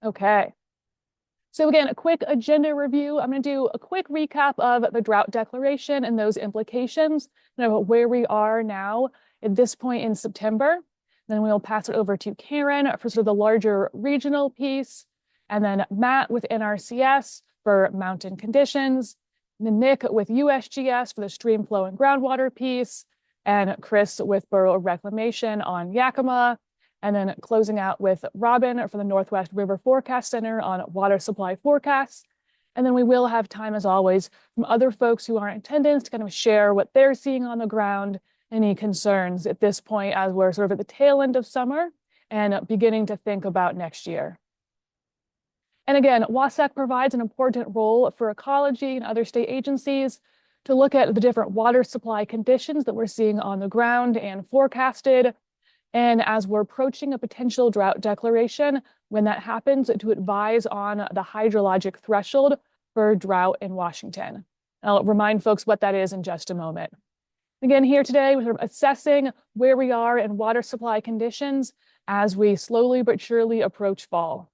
Okay. So again, a quick agenda review. I'm going to do a quick recap of the drought declaration and those implications, where we are now at this point in September. Then we'll pass it over to Karen for sort of the larger regional piece, and then Matt with NRCS for mountain conditions, and then Nick with USGS for the stream flow and groundwater piece, and Chris with borough reclamation on Yakima, and then closing out with Robin for the Northwest River Forecast Center on water supply forecasts. And then we will have time, as always, from other folks who are in attendance to kind of share what they're seeing on the ground, any concerns at this point as we're sort of at the tail end of summer and beginning to think about next year. And again, WASAC provides an important role for ecology and other state agencies to look at the different water supply conditions that we're seeing on the ground and forecasted. And as we're approaching a potential drought declaration, when that happens, to advise on the hydrologic threshold for drought in Washington. I'll remind folks what that is in just a moment. Again, here today, we're assessing where we are in water supply conditions as we slowly but surely approach fall.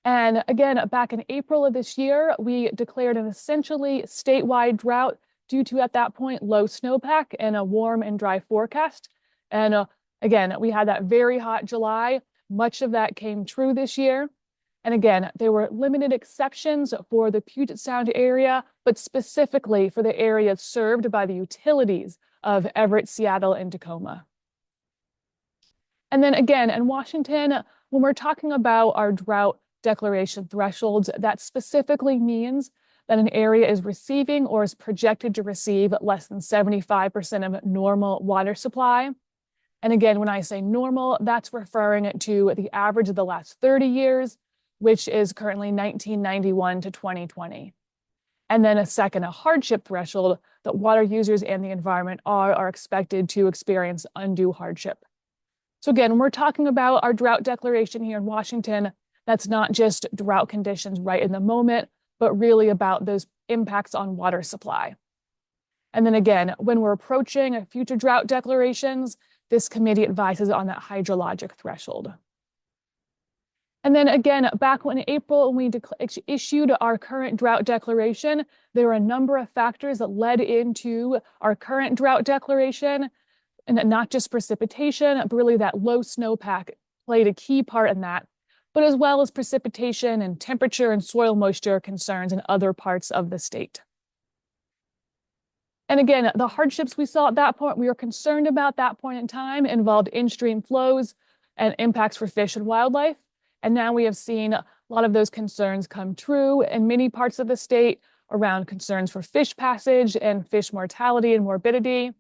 And again, back in April of this year, we declared an essentially statewide drought due to, at that point, low snowpack and a warm and dry forecast. And again, we had that very hot July. Much of that came true this year. And again, there were limited exceptions for the Puget Sound area, but specifically for the areas served by the utilities of Everett, Seattle, and Tacoma. And then again, in Washington, when we're talking about our drought declaration thresholds, that specifically means that an area is receiving or is projected to receive less than 75% of normal water supply. And again, when I say normal, that's referring to the average of the last 30 years, which is currently 1991 to 2020. And then a second, a hardship threshold that water users and the environment are expected to experience undue hardship. So again, when we're talking about our drought declaration here in Washington, that's not just drought conditions right in the moment, but really about those impacts on water supply. And then again, when we're approaching future drought declarations, this committee advises on that hydrologic threshold. And then again, back in April, when we issued our current drought declaration, there were a number of factors that led into our current drought declaration, and not just precipitation, but really that low snowpack played a key part in that, but as well as precipitation and temperature and soil moisture concerns in other parts of the state. And again, the hardships we saw at that point, we were concerned about that point in time, involved in-stream flows and impacts for fish and wildlife. And now we have seen a lot of those concerns come true in many parts of the state around concerns for fish passage and fish mortality and morbidity,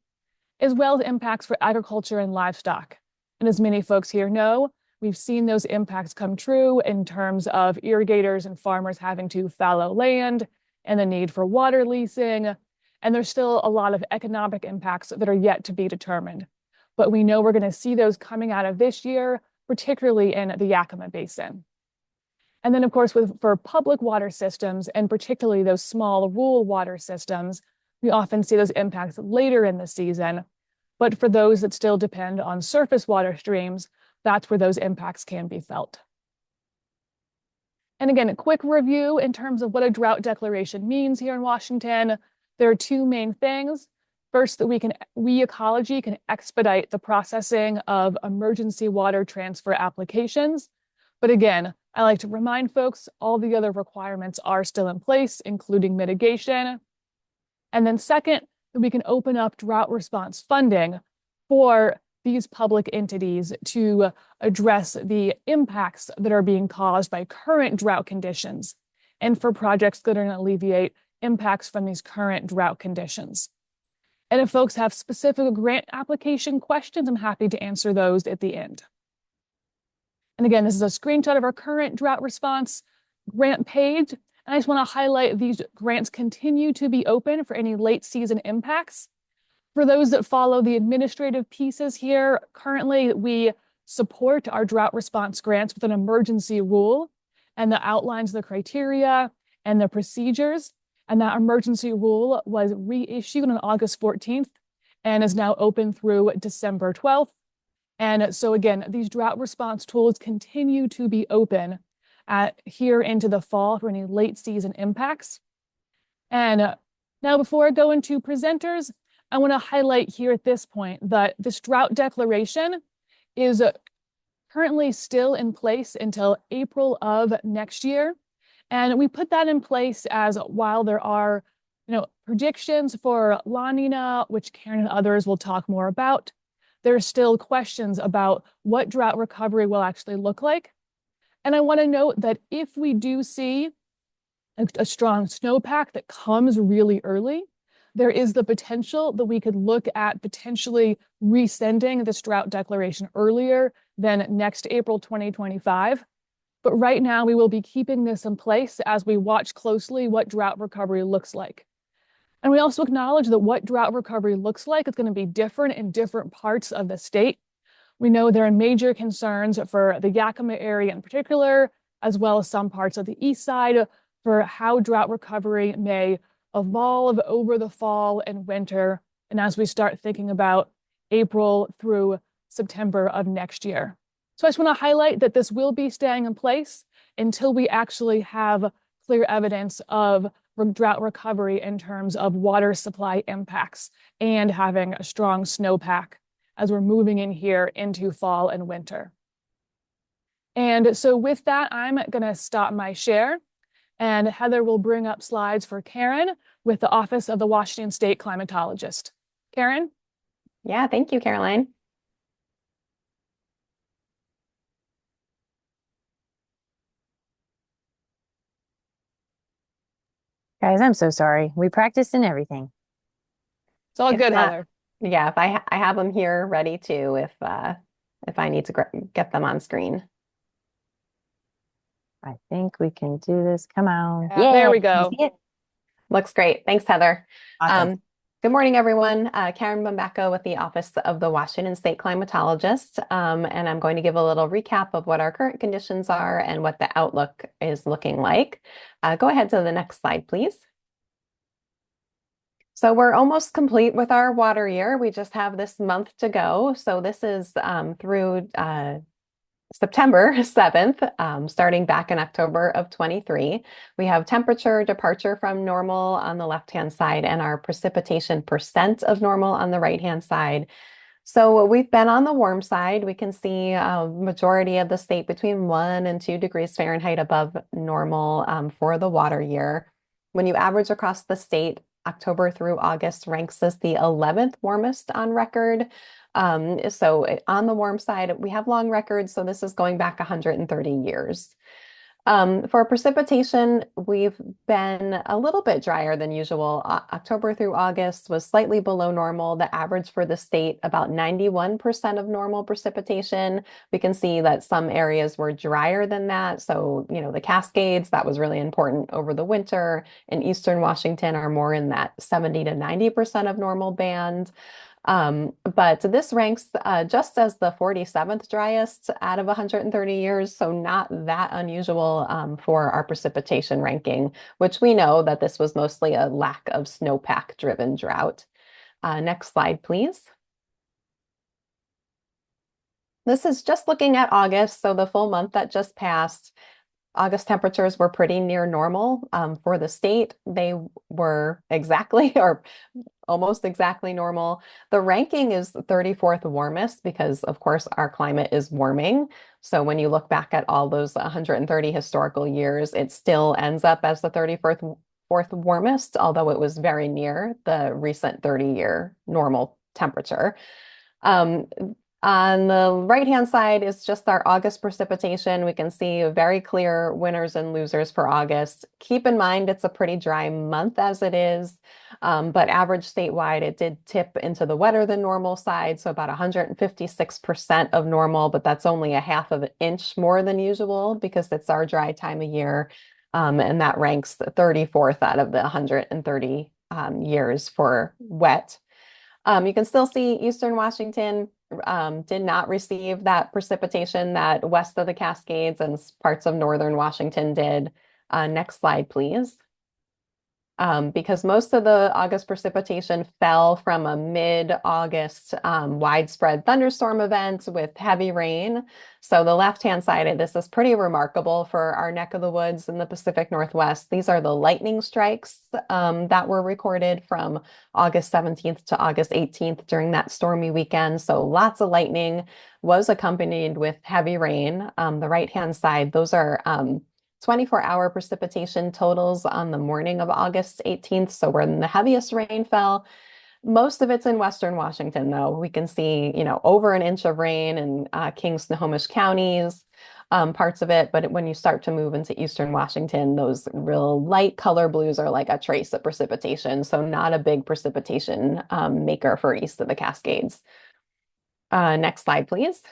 as well as impacts for agriculture and livestock. And as many folks here know, we've seen those impacts come true in terms of irrigators and farmers having to fallow land and the need for water leasing. And there's still a lot of economic impacts that are yet to be determined. But we know we're going to see those coming out of this year, particularly in the Yakima Basin. And then, of course, for public water systems, and particularly those small rural water systems, we often see those impacts later in the season. But for those that still depend on surface water streams, that's where those impacts can be felt. And again, a quick review in terms of what a drought declaration means here in Washington. There are two main things. First, that we ecology can expedite the processing of emergency water transfer applications. But again, I like to remind folks all the other requirements are still in place, including mitigation. And then second, that we can open up drought response funding for these public entities to address the impacts that are being caused by current drought conditions and for projects that are going to alleviate impacts from these current drought conditions. And if folks have specific grant application questions, I'm happy to answer those at the end. And again, this is a screenshot of our current drought response grant page. And I just want to highlight these grants continue to be open for any late season impacts. For those that follow the administrative pieces here, currently we support our drought response grants with an emergency rule, and that outlines the criteria and the procedures. And that emergency rule was reissued on August 14th and is now open through December 12th. And so again, these drought response tools continue to be open here into the fall for any late season impacts. And now before I go into presenters, I want to highlight here at this point that this drought declaration is currently still in place until April of next year. And we put that in place as while there are, predictions for La Nina, which Karen and others will talk more about, there are still questions about what drought recovery will actually look like. And I want to note that if we do see a strong snowpack that comes really early, there is the potential that we could look at potentially resending this drought declaration earlier than next April 2025. But right now, we will be keeping this in place as we watch closely what drought recovery looks like. And we also acknowledge that what drought recovery looks like is going to be different in different parts of the state. We know there are major concerns for the Yakima area in particular, as well as some parts of the east side, for how drought recovery may evolve over the fall and winter, and as we start thinking about April through September of next year. So I just want to highlight that this will be staying in place until we actually have clear evidence of drought recovery in terms of water supply impacts and having a strong snowpack as we're moving in here into fall and winter. And so with that, I'm going to stop my share, and Heather will bring up slides for Karen with the Office of the Washington State Climatologist. Karen? Yeah, thank you, Caroline. Guys, I'm so sorry. We practiced and everything. It's all If good, not, Heather. yeah, if I have them here ready too, if I need to get them on screen. I think we can do this. Come on. Yeah, there we Can you go. see it? Looks great. Thanks, Heather. Awesome. Good morning, everyone. Karen Bambacco with the Office of the Washington State Climatologist, and I'm going to give a little recap of what our current conditions are and what the outlook is looking like. Go ahead to the next slide, please. So we're almost complete with our water year. We just have this month to go. So this is through September 7th, starting back in October of 23. We have temperature departure from normal on the left-hand side and our precipitation percent of normal on the right-hand side. So we've been on the warm side. We can see a majority of the state between 1 and 2 degrees Fahrenheit above normal for the water year. When you average across the state, October through August ranks as the 11th warmest on record. So on the warm side, we have long records, so this is going back 130 years. For precipitation, we've been a little bit drier than usual. October through August was slightly below normal. The average for the state, about 91% of normal precipitation. We can see that some areas were drier than that. So, the Cascades, that was really important over the winter. In Eastern Washington are more in that 70 to 90% of normal band. But this ranks just as the 47th driest out of 130 years, so not that unusual for our precipitation ranking, which we know that this was mostly a lack of snowpack-driven drought. Next slide, please. This is just looking at August, so the full month that just passed. August temperatures were pretty near normal for the state. They were exactly or almost exactly normal. The ranking is 34th warmest because, of course, our climate is warming. So when you look back at all those 130 historical years, it still ends up as the 34th warmest, although it was very near the recent 30-year normal temperature. On the right-hand side is just our August precipitation. We can see very clear winners and losers for August. Keep in mind, it's a pretty dry month as it is, but average statewide, it did tip into the wetter than normal side, so about 156% of normal, but that's only a half of an inch more than usual because it's our dry time of year, and that ranks 34th out of the 130 years for wet. You can still see Eastern Washington did not receive that precipitation that west of the Cascades and parts of northern Washington did. Next slide, please. because most of the August precipitation fell from a mid-August widespread thunderstorm event with heavy rain. So the left-hand side of this is pretty remarkable for our neck of the woods in the Pacific Northwest. These are the lightning strikes that were recorded from August 17th to August 18th during that stormy weekend. So lots of lightning was accompanied with heavy rain. The right-hand side, those are 24-hour precipitation totals on the morning of August 18th. So when the heaviest rain fell, most of it's in Western Washington, though. We can see, over an inch of rain in King Snohomish counties, parts of it. But when you start to move into Eastern Washington, those real light color blues are like a trace of precipitation. So not a big precipitation maker for east of the Cascades. Next slide, please.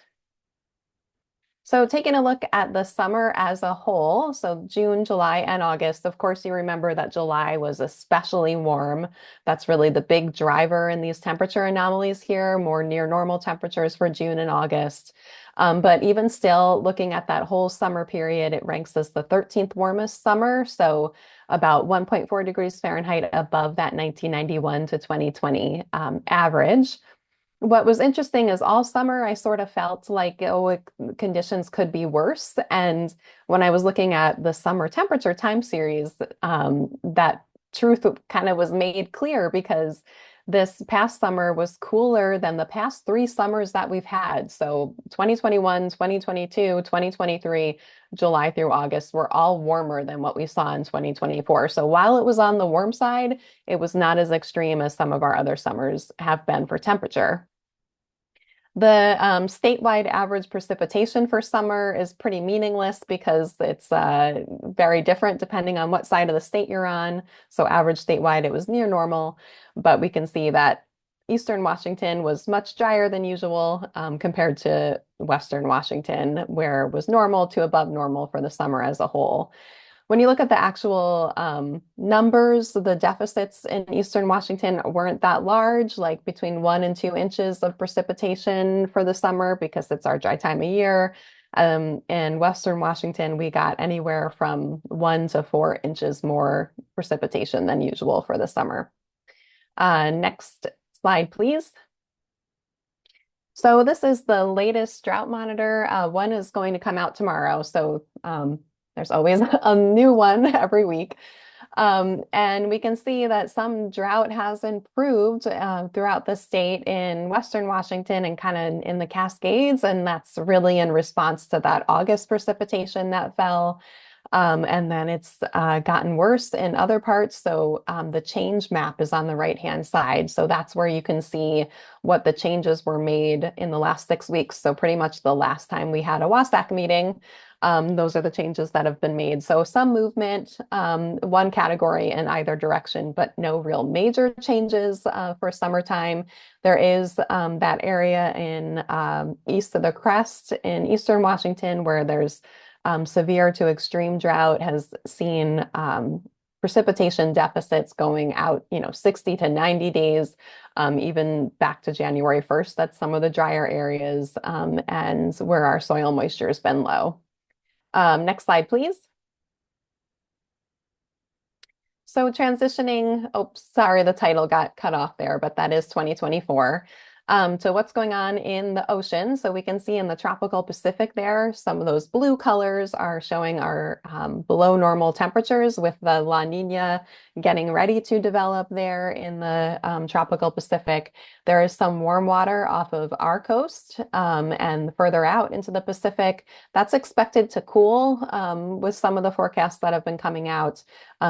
So taking a look at the summer as a whole, so June, July, and August, of course, you remember that July was especially warm. That's really the big driver in these temperature anomalies here, more near normal temperatures for June and August. But even still, looking at that whole summer period, it ranks as the 13th warmest summer, so about 1.4 degrees Fahrenheit above that 1991 to 2020 average. What was interesting is all summer I sort of felt like, conditions could be worse. And when I was looking at the summer temperature time series, that truth kind of was made clear because this past summer was cooler than the past 3 summers that we've had. So 2021, 2022, 2023, July through August were all warmer than what we saw in 2024. So while it was on the warm side, it was not as extreme as some of our other summers have been for temperature. The statewide average precipitation for summer is pretty meaningless because it's very different depending on what side of the state you're on. So average statewide, it was near normal, but we can see that Eastern Washington was much drier than usual compared to Western Washington, where it was normal to above normal for the summer as a whole. When you look at the actual numbers, the deficits in Eastern Washington weren't that large, like between 1 and 2 inches of precipitation for the summer because it's our dry time of year. In Western Washington, we got anywhere from 1 to 4 inches more precipitation than usual for the summer. Next slide, please. So this is the latest drought monitor. One is going to come out tomorrow. So there's always a new one every week. And we can see that some drought has improved throughout the state in Western Washington and kind of in the Cascades. And that's really in response to that August precipitation that fell. And then it's gotten worse in other parts. So the change map is on the right-hand side. So that's where you can see what the changes were made in the last 6 weeks. So pretty much the last time we had a WASAC meeting, those are the changes that have been made. So some movement, one category in either direction, but no real major changes for summertime. There is that area in east of the crest in Eastern Washington where there's severe to extreme drought has seen precipitation deficits going out, 60 to 90 days, even back to January 1st. That's some of the drier areas and where our soil moisture has been low. Next slide, please. So transitioning, sorry, the title got cut off there, but that is 2024. So what's going on in the ocean? So we can see in the tropical Pacific there, some of those blue colors are showing our below normal temperatures with the La Nina getting ready to develop there in the tropical Pacific. There is some warm water off of our coast and further out into the Pacific. That's expected to cool with some of the forecasts that have been coming out.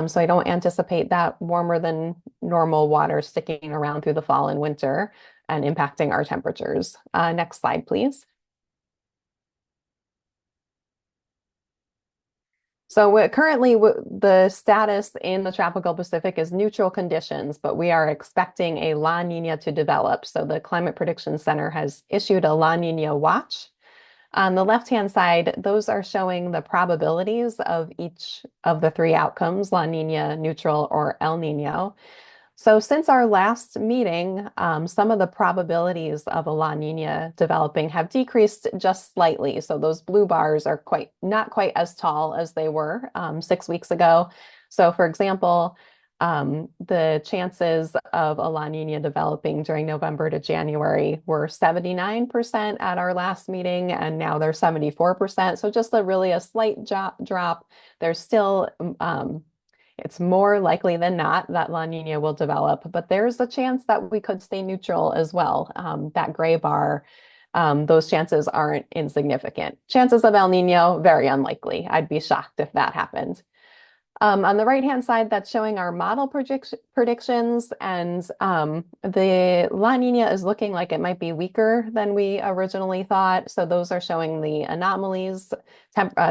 So I don't anticipate that warmer than normal water sticking around through the fall and winter and impacting our temperatures. Next slide, please. So currently the status in the tropical Pacific is neutral conditions, but we are expecting a La Nina to develop. So the Climate Prediction Center has issued a La Nina watch. On the left-hand side, those are showing the probabilities of each of the 3 outcomes, La Nina, neutral, or El Nino. So since our last meeting, some of the probabilities of a La Nina developing have decreased just slightly. So those blue bars are not quite as tall as they were 6 weeks ago. So for example, The chances of a La Nina developing during November to January were 79% at our last meeting, and now they're 74%. So just a slight drop. There's still, it's more likely than not that La Nina will develop, but there's a chance that we could stay neutral as well. That gray bar, those chances aren't insignificant. Chances of El Nino, very unlikely. I'd be shocked if that happened. On the right-hand side, that's showing our model predictions, and the La Nina is looking like it might be weaker than we originally thought. So those are showing the anomalies,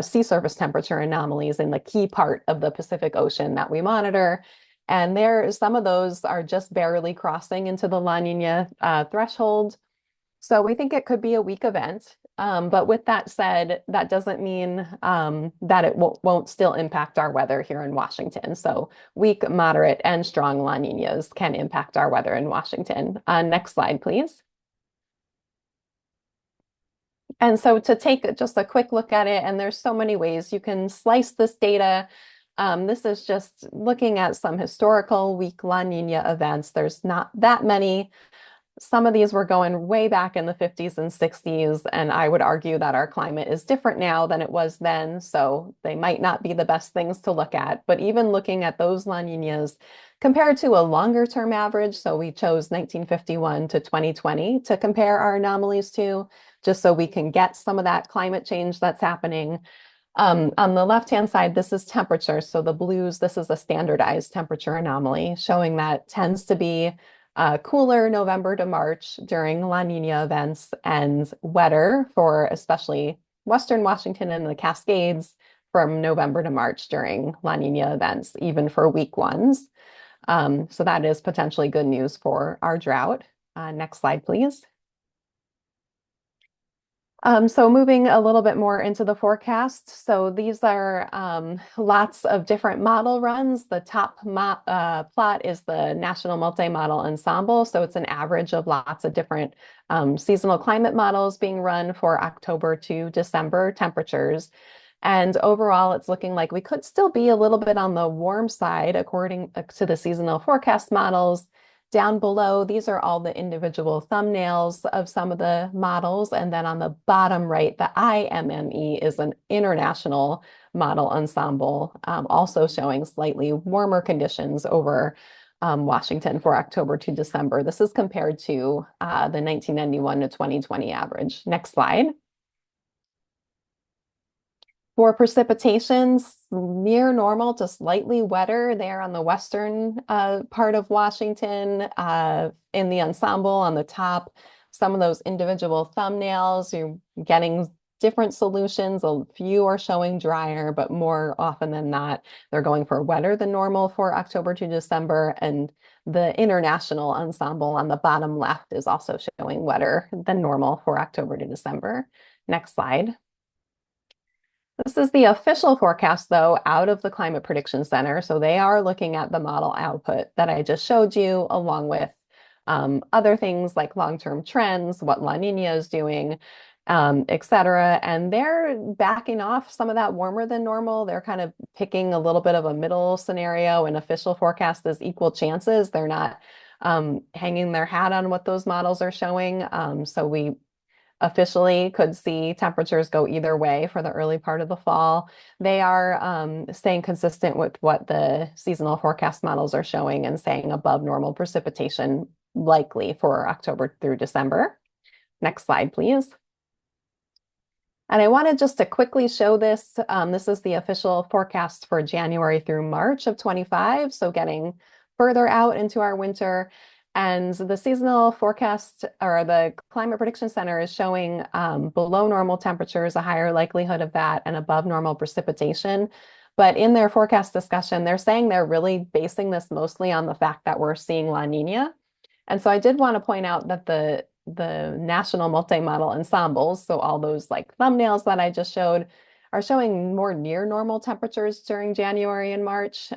sea surface temperature anomalies in the key part of the Pacific Ocean that we monitor. And some of those are just barely crossing into the La Nina threshold. So we think it could be a weak event. But with that said, that doesn't mean that it won't still impact our weather here in Washington. So weak, moderate, and strong La Ninas can impact our weather in Washington. Next slide, please. And so to take just a quick look at it, and there's so many ways you can slice this data. This is just looking at some historical weak La Nina events. There's not that many. Some of these were going way back in the 50s and 60s, and I would argue that our climate is different now than it was then, so they might not be the best things to look at. But even looking at those La Ninas compared to a longer term average, so we chose 1951 to 2020 to compare our anomalies to, just so we can get some of that climate change that's happening. On the left-hand side, this is temperature. So the blues, this is a standardized temperature anomaly showing that tends to be cooler November to March during La Nina events and wetter for especially Western Washington and the Cascades from November to March during La Nina events, even for weak ones. So that is potentially good news for our drought. Next slide, please. So moving a little bit more into the forecast. So these are lots of different model runs. The top plot is the National Multi-Model Ensemble. So it's an average of lots of different seasonal climate models being run for October to December temperatures. And overall, it's looking like we could still be a little bit on the warm side according to the seasonal forecast models. Down below, these are all the individual thumbnails of some of the models. And then on the bottom right, the IMME is an international model ensemble, also showing slightly warmer conditions over Washington for October to December. This is compared to the 1991 to 2020 average. Next slide. For precipitations, near normal to slightly wetter there on the western part of Washington. In the ensemble on the top, some of those individual thumbnails, you're getting different solutions. A few are showing drier, but more often than not, they're going for wetter than normal for October to December. And the international ensemble on the bottom left is also showing wetter than normal for October to December. Next slide. This is the official forecast, though, out of the Climate Prediction Center. So they are looking at the model output that I just showed you, along with other things like long-term trends, what La Nina is doing, et cetera. And they're backing off some of that warmer than normal. They're kind of picking a little bit of a middle scenario, and official forecast is equal chances. They're not hanging their hat on what those models are showing. So we officially could see temperatures go either way for the early part of the fall. They are staying consistent with what the seasonal forecast models are showing and saying above normal precipitation likely for October through December. Next slide, please. And I wanted just to quickly show this. This is the official forecast for January through March of 25, so getting further out into our winter. And the seasonal forecast, or the Climate Prediction Center, is showing below normal temperatures, a higher likelihood of that, and above normal precipitation. But in their forecast discussion, they're saying they're really basing this mostly on the fact that we're seeing La Nina. And so I did want to point out that the national multi-model ensembles, so all those like thumbnails that I just showed, are showing more near normal temperatures during January and March.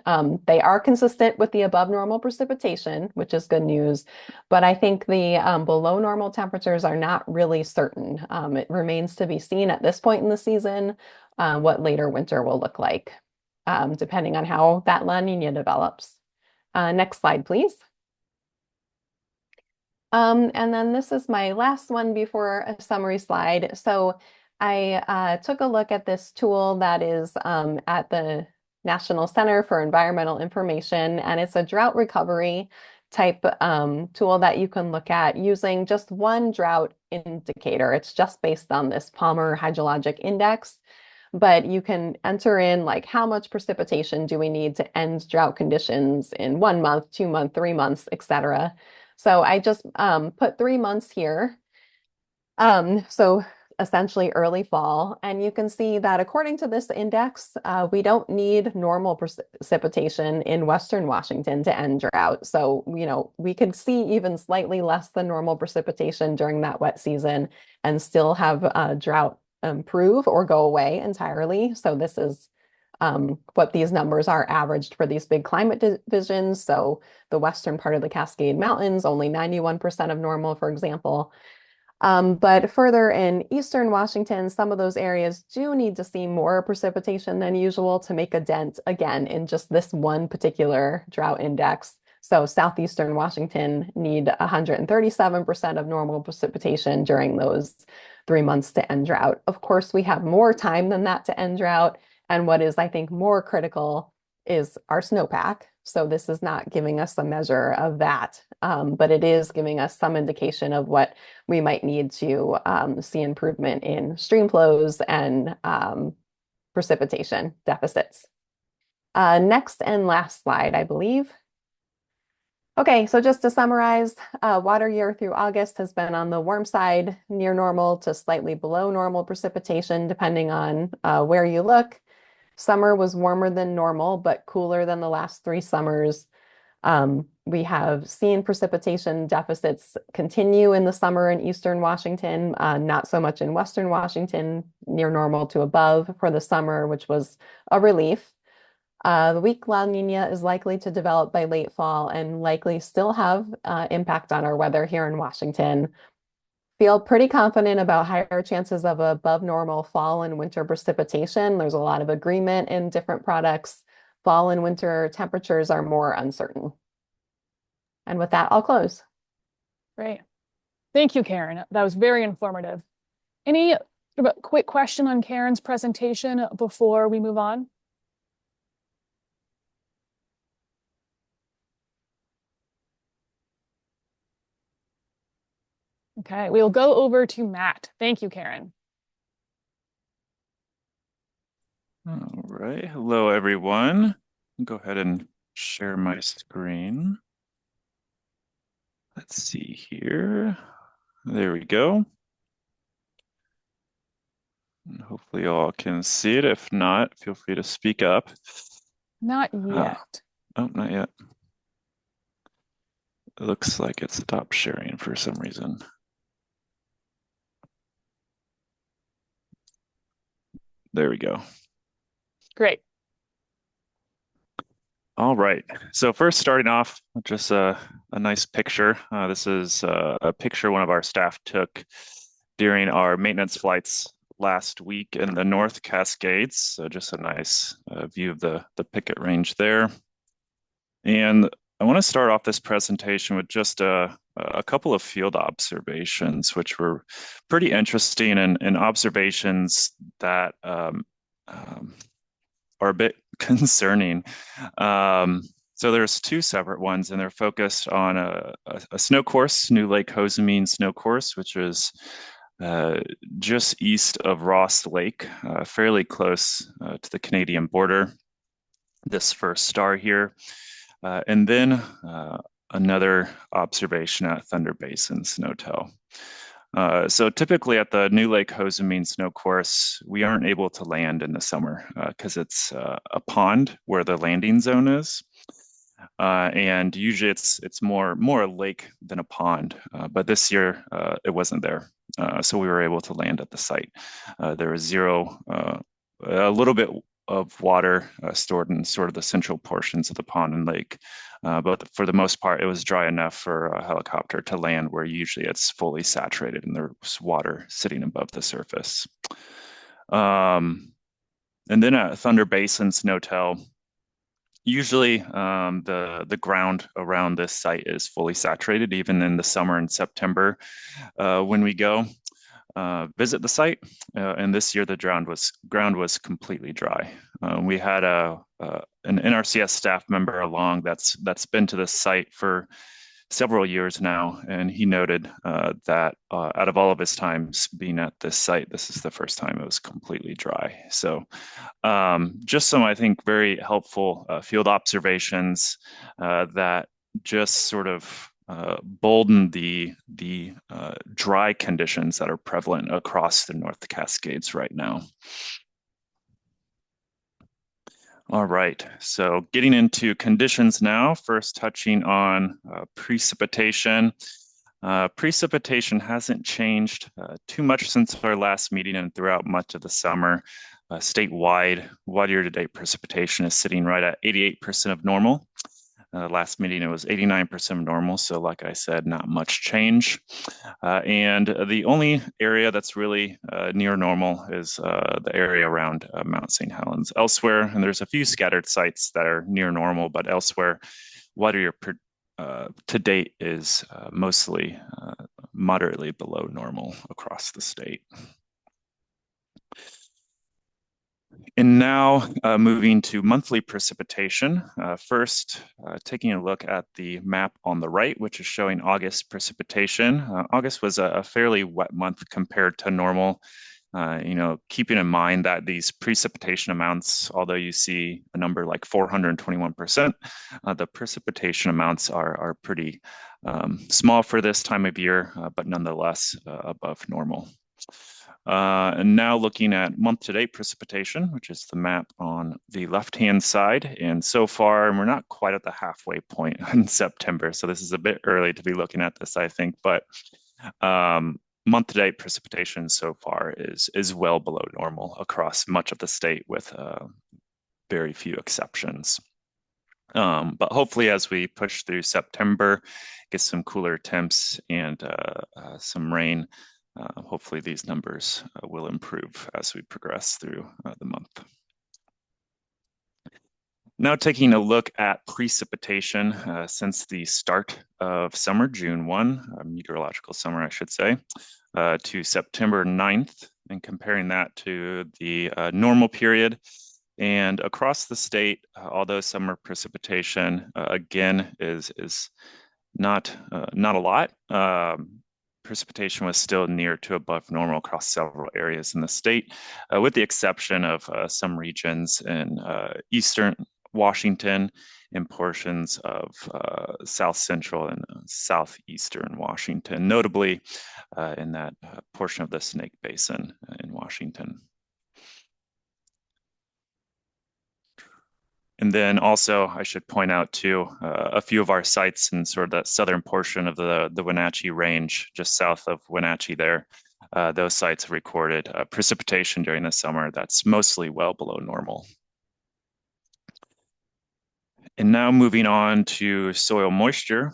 They are consistent with the above normal precipitation, which is good news. But I think the below normal temperatures are not really certain. It remains to be seen at this point in the season what later winter will look like, depending on how that La Nina develops. Next slide, please. And then this is my last one before a summary slide. So I took a look at this tool that is at the National Center for Environmental Information, and it's a drought recovery type tool that you can look at using just one drought indicator. It's just based on this Palmer Hydrologic Index, but you can enter in like how much precipitation do we need to end drought conditions in 1 month, 2 month, 3 months, etc. So I just put 3 months here. So essentially early fall. And you can see that according to this index, we don't need normal precipitation in Western Washington to end drought. So, we could see even slightly less than normal precipitation during that wet season and still have drought improve or go away entirely. So this is what these numbers are averaged for these big climate divisions. So the western part of the Cascade Mountains, only 91% of normal, for example. But further in eastern Washington, some of those areas do need to see more precipitation than usual to make a dent again in just this one particular drought index. So southeastern Washington need 137% of normal precipitation during those 3 months to end drought. Of course, we have more time than that to end drought. And what is, I think, more critical is our snowpack. So this is not giving us a measure of that, but it is giving us some indication of what we might need to see improvement in stream flows and precipitation deficits. Next and last slide, I believe. Okay, so just to summarize, water year through August has been on the warm side, near normal to slightly below normal precipitation, depending on where you look. Summer was warmer than normal, but cooler than the last 3 summers. We have seen precipitation deficits continue in the summer in eastern Washington, not so much in western Washington, near normal to above for the summer, which was a relief. The weak La Nina is likely to develop by late fall and likely still have impact on our weather here in Washington. Feel pretty confident about higher chances of above normal fall and winter precipitation. There's a lot of agreement in different products. Fall and winter temperatures are more uncertain. And with that, I'll close. Great. Thank you, Karen. That was very informative. Any quick question on Karen's presentation before we move on? Okay, we'll go over to Matt. Thank you, Karen. All right. Hello, everyone. I'll go ahead and share my screen. Let's see here. There we go. And hopefully you all can see it. If not, feel free to speak up. Not yet. Oh, not yet. It looks like it stopped sharing for some reason. There we go. Great. All right. So first, starting off, just a nice picture. This is a picture one of our staff took during our maintenance flights last week in the North Cascades. So just a nice view of the Picket Range there. And I want to start off this presentation with just a couple of field observations, which were pretty interesting and observations that are a bit concerning. So there's 2 separate ones, and they're focused on a snow course, New Lake Hosamine snow course, which is just east of Ross Lake, fairly close to the Canadian border. This first star here. And then another observation at Thunder Basin Snowtail. So typically at the New Lake Hosamine snow course, we aren't able to land in the summer because it's a pond where the landing zone is. And usually it's more a lake than a pond. But this year it wasn't there. So we were able to land at the site. There was a little bit of water stored in sort of the central portions of the pond and lake. But for the most part, it was dry enough for a helicopter to land where usually it's fully saturated and there's water sitting above the surface. And then at Thunder Basin Snowtail, Usually, the ground around this site is fully saturated, even in the summer and September when we go visit the site. And this year, the ground was completely dry. We had an NRCS staff member along that's been to this site for several years now, and he noted that out of all of his times being at this site, this is the first time it was completely dry. So just some, I think, very helpful field observations that just sort of bolden the dry conditions that are prevalent across the North Cascades right now. All right, so getting into conditions now, first touching on precipitation. Precipitation hasn't changed too much since our last meeting and throughout much of the summer. Statewide, water year-to-date precipitation is sitting right at 88% of normal. Last meeting, it was 89% of normal. So like I said, not much change. And the only area that's really near normal is the area around Mount St. Helens. Elsewhere, and there's a few scattered sites that are near normal, but elsewhere, water year to date is mostly moderately below normal across the state. And now moving to monthly precipitation. First, taking a look at the map on the right, which is showing August precipitation. August was a fairly wet month compared to normal. Keeping in mind that these precipitation amounts, although you see a number like 421%, the precipitation amounts are pretty small for this time of year, but nonetheless above normal. And now looking at month-to-date precipitation, which is the map on the left-hand side. And so far, we're not quite at the halfway point in September, so this is a bit early to be looking at this, I think. But month-to-date precipitation so far is well below normal across much of the state, with very few exceptions. But hopefully, as we push through September, get some cooler temps and some rain, hopefully these numbers will improve as we progress through the month. Now taking a look at precipitation since the start of summer, June 1, meteorological summer, I should say, to September 9th, and comparing that to the normal period. And across the state, although summer precipitation, again, is not a lot, precipitation was still near to above normal across several areas in the state, with the exception of some regions in eastern Washington and portions of south central and southeastern Washington, notably in that portion of the Snake Basin in Washington. And then also, I should point out too, a few of our sites in sort of the southern portion of the Wenatchee Range, just south of Wenatchee there, those sites have recorded precipitation during the summer that's mostly well below normal. And now moving on to soil moisture.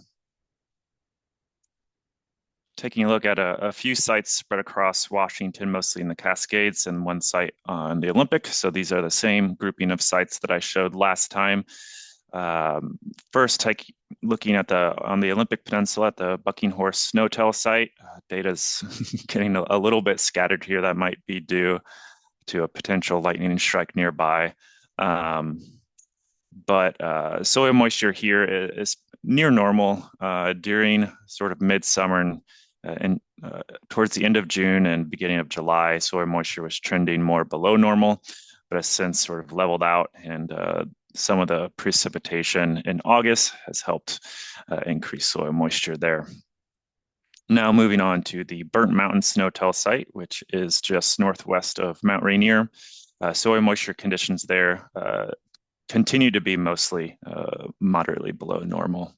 Taking a look at a few sites spread across Washington, mostly in the Cascades, and one site on the Olympic. So these are the same grouping of sites that I showed last time. First, looking at on the Olympic Peninsula at the Bucking Horse Snowtail site, data's getting a little bit scattered here. That might be due to a potential lightning strike nearby. But soil moisture here is near normal during sort of midsummer and towards the end of June and beginning of July. Soil moisture was trending more below normal, but has since sort of leveled out, and some of the precipitation in August has helped increase soil moisture there. Now moving on to the Burnt Mountain Snowtail site, which is just northwest of Mount Rainier. Soil moisture conditions there continue to be mostly moderately below normal.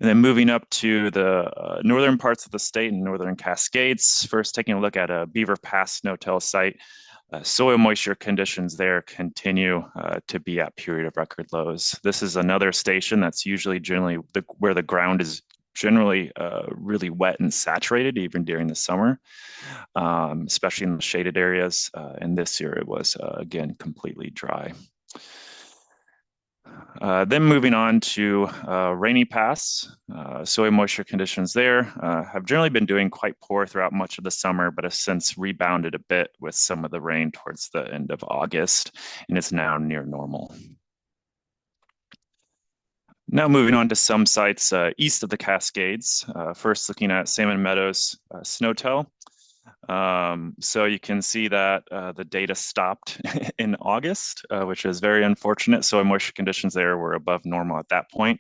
And then moving up to the northern parts of the state and northern Cascades, first taking a look at a Beaver Pass Snowtail site. Soil moisture conditions there continue to be at period of record lows. This is another station that's usually generally where the ground is generally really wet and saturated even during the summer, especially in the shaded areas. And this year it was, again, completely dry. Then moving on to Rainy Pass, soil moisture conditions there have generally been doing quite poor throughout much of the summer, but have since rebounded a bit with some of the rain towards the end of August, and is now near normal. Now moving on to some sites east of the Cascades, first looking at Salmon Meadows Snowtell. So you can see that the data stopped in August, which is very unfortunate. Soil moisture conditions there were above normal at that point.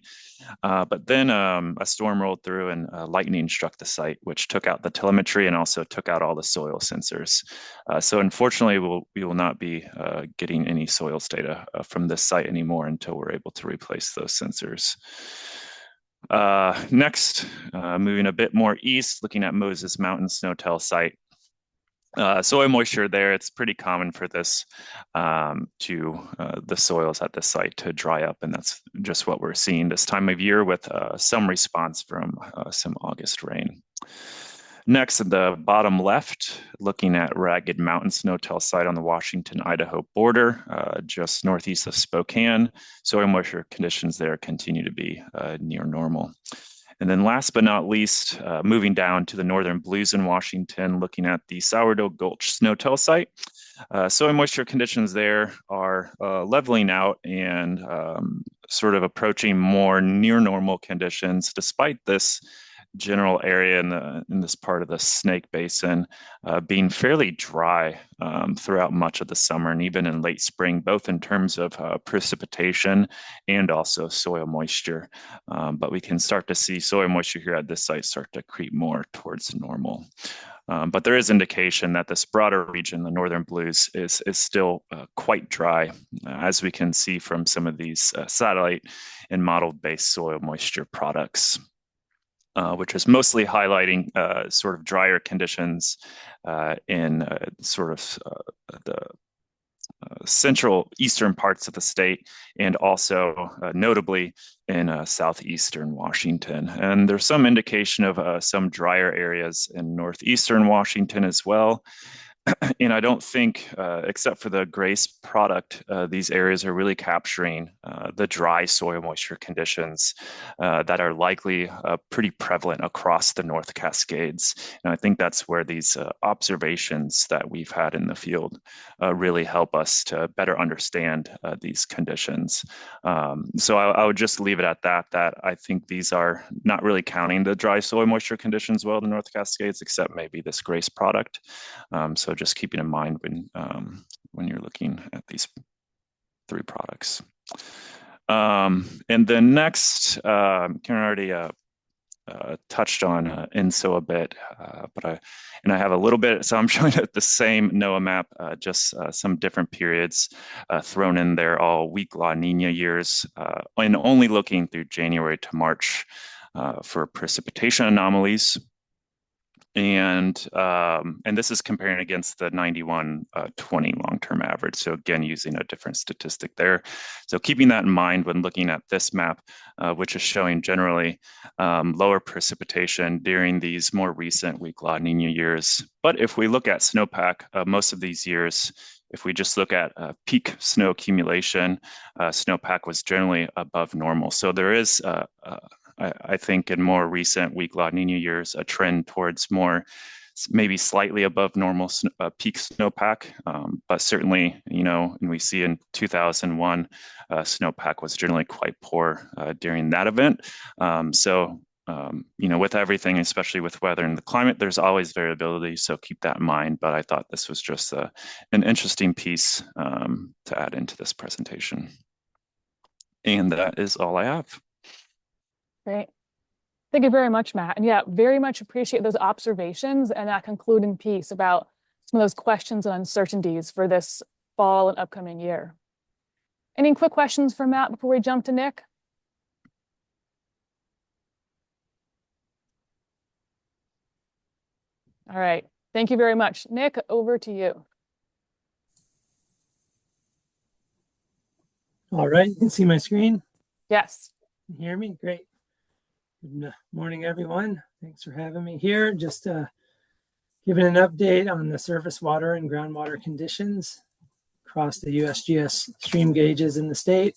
But then a storm rolled through and lightning struck the site, which took out the telemetry and also took out all the soil sensors. So unfortunately, we will not be getting any soils data from this site anymore until we're able to replace those sensors. Next, moving a bit more east, looking at Moses Mountain Snowtell site. Soil moisture there, it's pretty common for this the soils at the site to dry up, and that's just what we're seeing this time of year with some response from some August rain. Next, at the bottom left, looking at Ragged Mountain Snowtell site on the Washington-Idaho border, just northeast of Spokane. Soil moisture conditions there continue to be near normal. And then last but not least, moving down to the northern blues in Washington, looking at the Sourdough Gulch Snowtell site. Soil moisture conditions there are leveling out and sort of approaching more near normal conditions, despite this general area in this part of the Snake Basin being fairly dry throughout much of the summer and even in late spring, both in terms of precipitation and also soil moisture. But we can start to see soil moisture here at this site start to creep more towards normal. But there is indication that this broader region, the northern blues, is still quite dry, as we can see from some of these satellite and model-based soil moisture products. Which is mostly highlighting sort of drier conditions in sort of the central eastern parts of the state, and also notably in southeastern Washington. And there's some indication of some drier areas in northeastern Washington as well. And I don't think, except for the Grace product, these areas are really capturing the dry soil moisture conditions that are likely pretty prevalent across the North Cascades. And I think that's where these observations that we've had in the field really help us to better understand these conditions. So I would just leave it at that I think these are not really counting the dry soil moisture conditions well in the North Cascades, except maybe this Grace product. So just keeping in mind when you're looking at these three products. And then next, Karen already touched on INSO a bit, but I have a little bit, so I'm showing it the same NOAA map, just some different periods thrown in there, all weak La Nina years, and only looking through January to March for precipitation anomalies. And this is comparing against the 91-20 long-term average. So again, using a different statistic there. So keeping that in mind when looking at this map, which is showing generally lower precipitation during these more recent weak La Nina years. But if we look at snowpack, most of these years, if we just look at peak snow accumulation, snowpack was generally above normal. So there is I think in more recent weak La Nina years, a trend towards more maybe slightly above normal peak snowpack, but certainly, and we see in 2001, snowpack was generally quite poor during that event. With everything, especially with weather and the climate, there's always variability, so keep that in mind. But I thought this was just an interesting piece to add into this presentation. And that is all I have. Great. Thank you very much, Matt. And yeah, very much appreciate those observations and that concluding piece about some of those questions and uncertainties for this fall and upcoming year. Any quick questions for Matt before we jump to Nick? All right. Thank you very much. Nick, over to you. All right. You can see my screen? Yes. Can you hear me? Great. Good morning, everyone. Thanks for having me here. Just giving an update on the surface water and groundwater conditions across the USGS stream gauges in the state.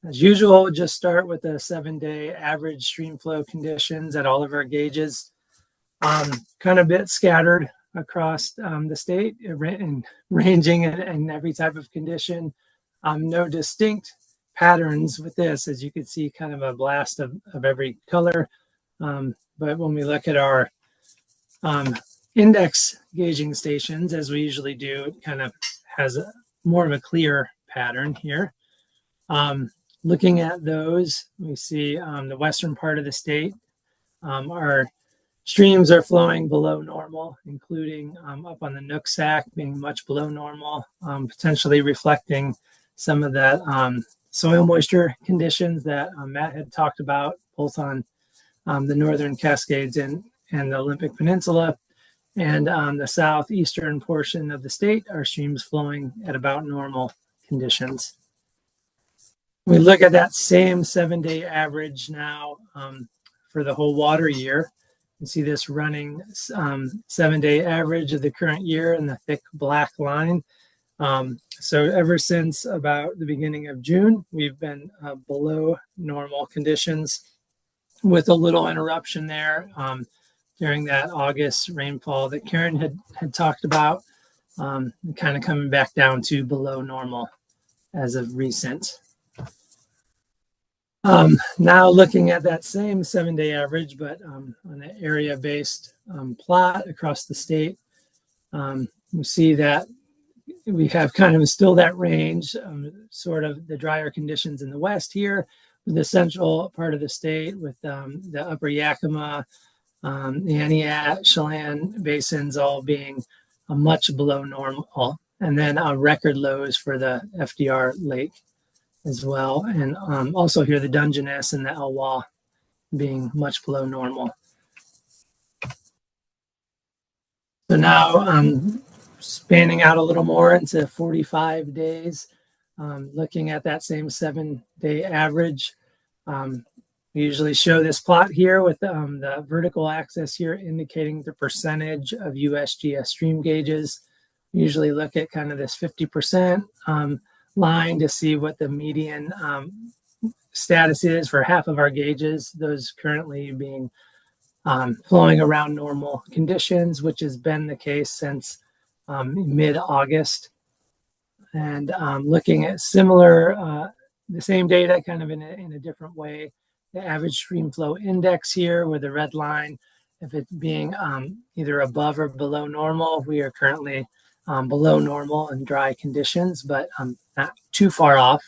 As usual, we'll just start with the 7-day average stream flow conditions at all of our gauges. Kind of a bit scattered across the state, and ranging in every type of condition. No distinct patterns with this, as you can see, kind of a blast of every color. But when we look at our index gauging stations, as we usually do, it kind of has more of a clear pattern here. Looking at those, we see the western part of the state, our streams are flowing below normal, including up on the Nooksack being much below normal, potentially reflecting some of that soil moisture conditions that Matt had talked about, both on the northern Cascades and the Olympic Peninsula. And the southeastern portion of the state, our streams flowing at about normal conditions. We look at that same 7-day average now for the whole water year. You see this running 7-day average of the current year in the thick black line. So ever since about the beginning of June, we've been below normal conditions, with a little interruption there during that August rainfall that Karen had talked about, kind of coming back down to below normal as of recent. Now looking at that same 7-day average, but on an area-based plot across the state, we see that we have kind of still that range, sort of the drier conditions in the west here, the central part of the state with the upper Yakima, the Aniat, Chelan basins all being much below normal, and then record lows for the FDR Lake as well, and also here the Dungeness and the Elwha being much below normal. So now spanning out a little more into 45 days, looking at that same 7-day average. We usually show this plot here with the vertical axis here indicating the percentage of USGS stream gauges. We usually look at kind of this 50% line to see what the median status is for half of our gauges, those currently being flowing around normal conditions, which has been the case since mid-August. And looking at similar, the same data kind of in a different way, the average stream flow index here with the red line, if it's being either above or below normal, we are currently below normal in dry conditions, but not too far off.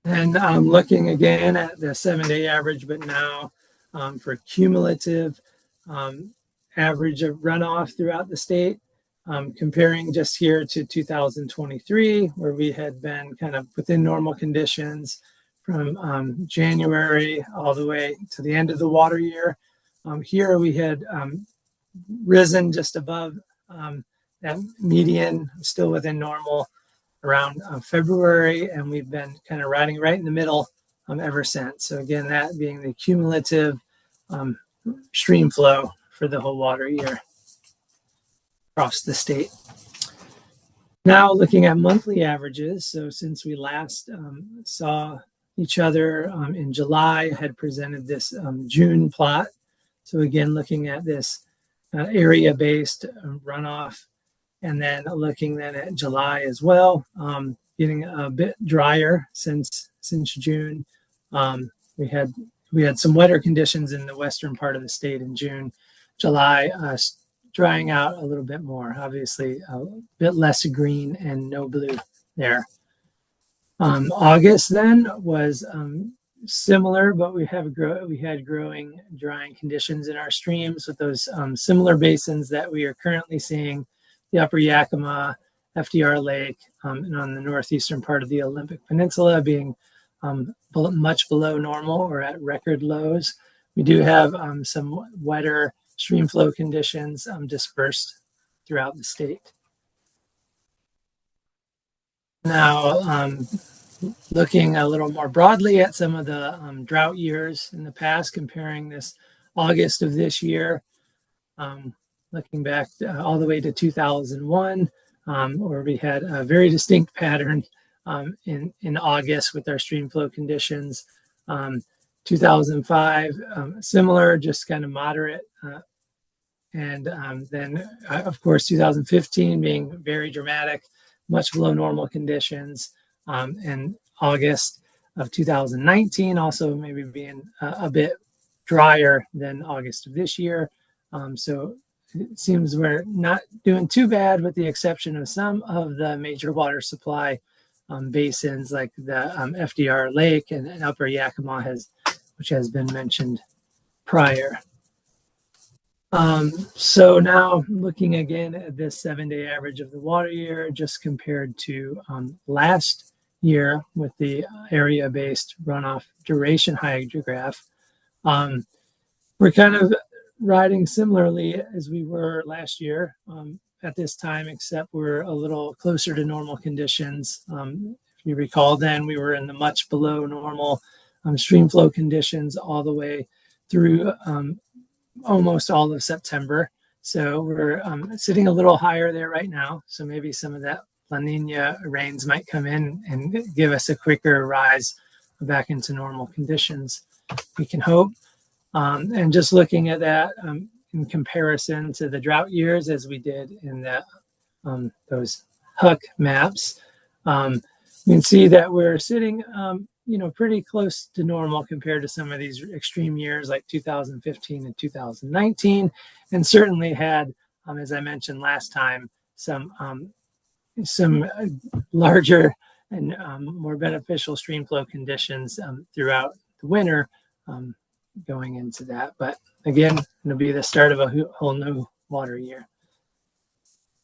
And looking again at the 7-day average, but now for cumulative average of runoff throughout the state, comparing just here to 2023, where we had been kind of within normal conditions from January all the way to the end of the water year. Here we had risen just above that median, still within normal around February, and we've been kind of riding right in the middle ever since. So again, that being the cumulative stream flow for the whole water year across the state. Now looking at monthly averages. So since we last saw each other in July, I had presented this June plot. So again, looking at this area-based runoff, and then looking then at July as well, getting a bit drier since June. We had some wetter conditions in the western part of the state in June. July drying out a little bit more, obviously a bit less green and no blue there. August then was similar, but we had growing drying conditions in our streams with those similar basins that we are currently seeing, the upper Yakima, FDR Lake, and on the northeastern part of the Olympic Peninsula being much below normal or at record lows. We do have some wetter stream flow conditions dispersed throughout the state. Now, looking a little more broadly at some of the drought years in the past, comparing this August of this year, looking back all the way to 2001, where we had a very distinct pattern in August with our stream flow conditions. 2005, similar, just kind of moderate. And then, of course, 2015 being very dramatic, much below normal conditions. And August of 2019 also maybe being a bit drier than August of this year. So it seems we're not doing too bad, with the exception of some of the major water supply basins like the FDR Lake and Upper Yakima, which has been mentioned prior. So now looking again at this 7-day average of the water year, just compared to last year with the area-based runoff duration hydrograph, we're kind of riding similarly as we were last year at this time, except we're a little closer to normal conditions. If you recall, then we were in the much below normal stream flow conditions all the way through almost all of September. So we're sitting a little higher there right now. So maybe some of that La Nina rains might come in and give us a quicker rise back into normal conditions, we can hope. And just looking at that in comparison to the drought years, as we did in the, those Huck maps, you can see that we're sitting pretty close to normal compared to some of these extreme years like 2015 and 2019, and certainly had, as I mentioned last time, some larger and more beneficial stream flow conditions throughout the winter going into that. But again, it'll be the start of a whole new water year.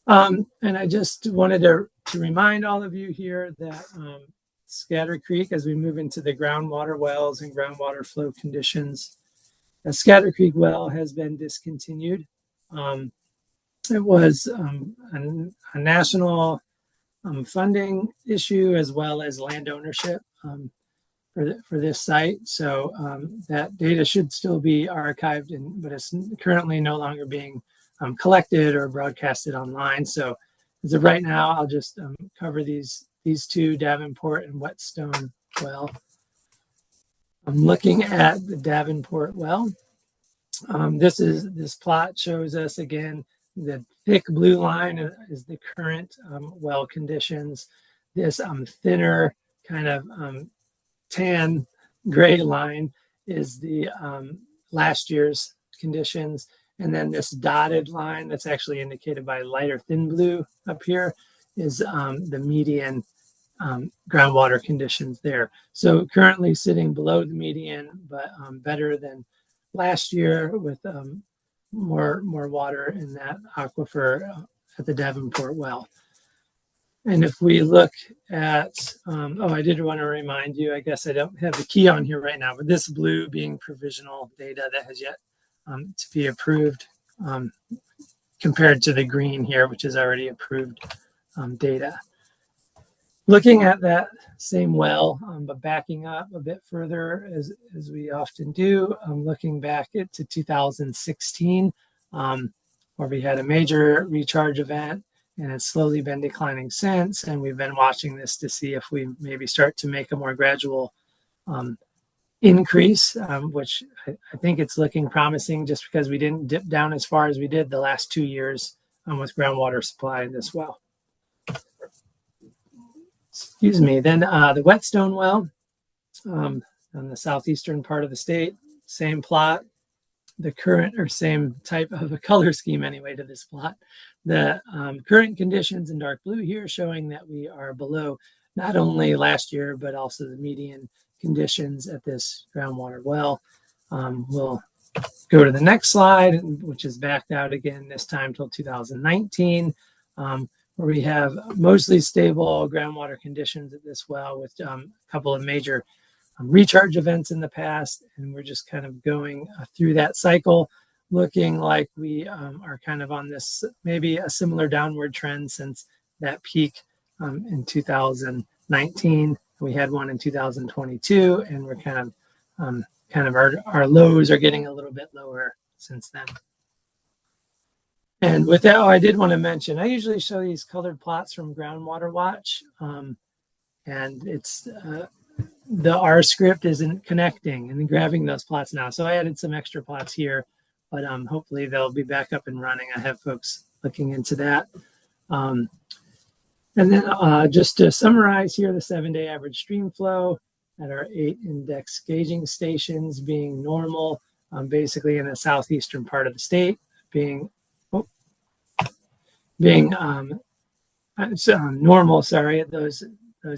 And I just wanted to remind all of you here that Scatter Creek, as we move into the groundwater wells and groundwater flow conditions, the Scatter Creek well has been discontinued. It was a national funding issue as well as land ownership for this site. So that data should still be archived, but it's currently no longer being collected or broadcasted online. So as of right now, I'll just cover these two, Davenport and Whetstone well. I'm looking at the Davenport well. This plot shows us again the thick blue line is the current well conditions. This thinner kind of tan gray line is the last year's conditions. And then this dotted line that's actually indicated by lighter thin blue up here is the median groundwater conditions there. So currently sitting below the median, but better than last year with more water in that aquifer at the Davenport well. And if we look at, I did want to remind you, I guess I don't have the key on here right now, but this blue being provisional data that has yet to be approved compared to the green here, which is already approved data. Looking at that same well, but backing up a bit further, as we often do, looking back to 2016, where we had a major recharge event, and it's slowly been declining since. And we've been watching this to see if we maybe start to make a more gradual increase, which I think it's looking promising just because we didn't dip down as far as we did the last 2 years with groundwater supply in this well. Excuse me. Then the Whetstone well on the southeastern part of the state, same plot, the current or same type of a color scheme anyway to this plot. The current conditions in dark blue here showing that we are below not only last year, but also the median conditions at this groundwater well. We'll go to the next slide, which is backed out again, this time till 2019, where we have mostly stable groundwater conditions at this well with a couple of major recharge events in the past. And we're just kind of going through that cycle, looking like we are kind of on this, maybe a similar downward trend since that peak in 2019. We had one in 2022, and we're kind of our lows are getting a little bit lower since then. And with that, I did want to mention, I usually show these colored plots from Groundwater Watch. and it's the R script isn't connecting and grabbing those plots now. So I added some extra plots here, but hopefully they'll be back up and running. I have folks looking into that. And then just to summarize here, the 7-day average stream flow at our 8 index gauging stations being normal, basically in the southeastern part of the state, being normal, sorry, at those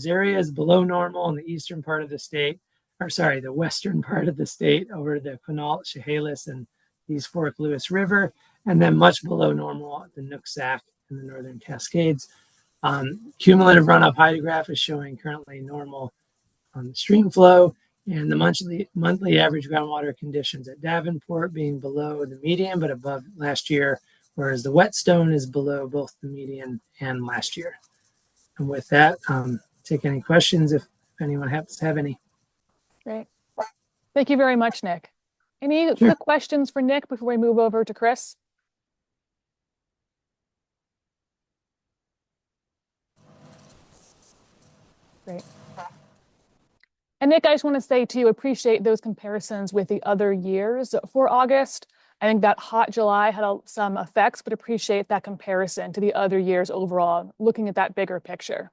areas below normal in the eastern part of the state, or sorry, the western part of the state over the Quinault, Chehalis, and East Fork Lewis River, and then much below normal at the Nooksack and the Northern Cascades. Cumulative runoff hydrograph is showing currently normal stream flow, and the monthly average groundwater conditions at Davenport being below the median but above last year, whereas the whetstone is below both the median and last year. And with that, take any questions if anyone happens to have any. Great. Thank you very much, Nick. Any Sure. quick questions for Nick before we move over to Chris? Great. And Nick, I just want to say to you, appreciate those comparisons with the other years for August. I think that hot July had some effects, but appreciate that comparison to the other years overall, looking at that bigger picture.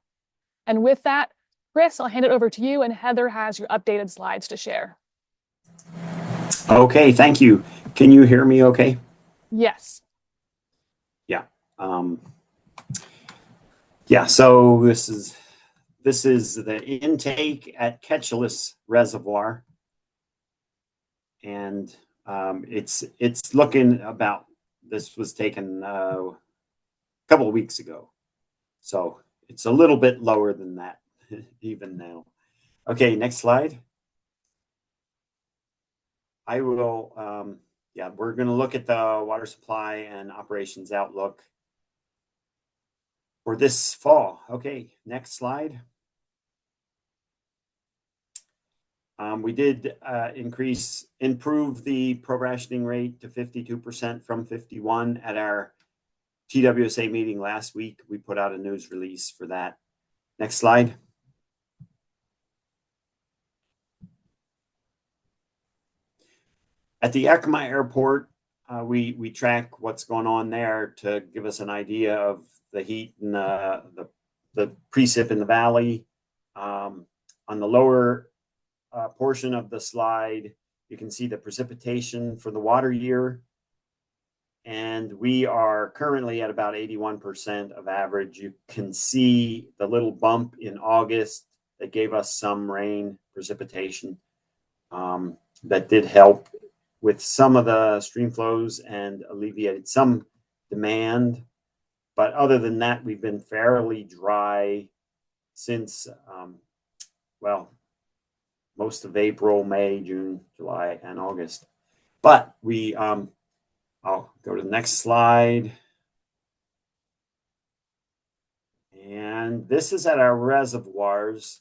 And with that, Chris, I'll hand it over to you, and Heather has your updated slides to share. Okay, thank you. Can you hear me okay? Yes. Yeah. So this is the intake at Ketchilas Reservoir. And it's looking about, this was taken a couple of weeks ago. So it's a little bit lower than that even now. Okay, next slide. I will, we're going to look at the water supply and operations outlook for this fall. Okay, next slide. We did improve the pro-rationing rate to 52% from 51 at our TWSA meeting last week. We put out a news release for that. Next slide. At the Yakima Airport, we track what's going on there to give us an idea of the heat and the precip in the valley. On the lower portion of the slide, you can see the precipitation for the water year. And we are currently at about 81% of average. You can see the little bump in August that gave us some rain precipitation that did help with some of the stream flows and alleviated some demand. But other than that, we've been fairly dry since, most of April, May, June, July, and August. But I'll go to the next slide. And this is at our reservoirs.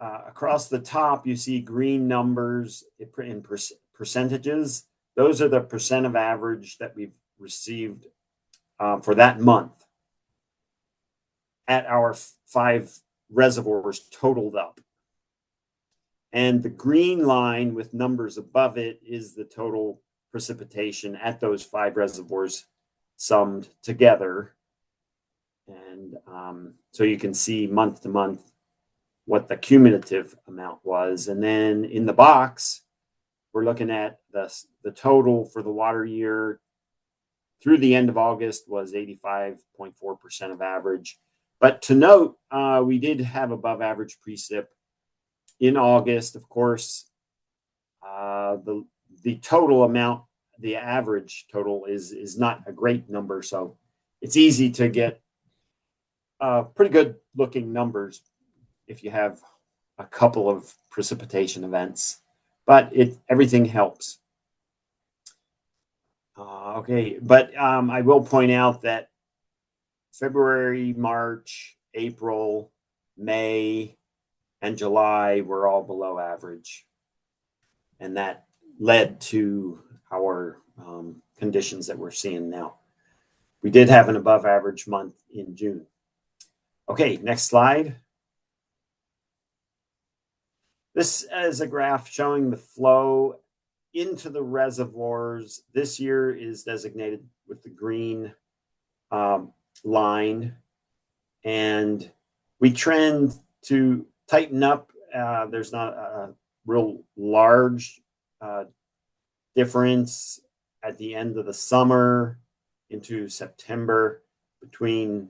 Across the top, you see green numbers in percentages. Those are the percent of average that we've received for that month at our 5 reservoirs totaled up. And the green line with numbers above it is the total precipitation at those 5 reservoirs summed together. And so you can see month to month what the cumulative amount was. And then in the box, we're looking at the total for the water year through the end of August was 85.4% of average. But to note, we did have above average precip in August. Of course, the total amount, the average total is not a great number. So it's easy to get pretty good looking numbers if you have a couple of precipitation events, but everything helps. But I will point out that February, March, April, May, and July were all below average. And that led to our conditions that we're seeing now. We did have an above average month in June. Okay, next slide. This is a graph showing the flow into the reservoirs. This year is designated with the green line, and we trend to tighten up. There's not a real large difference at the end of the summer into September between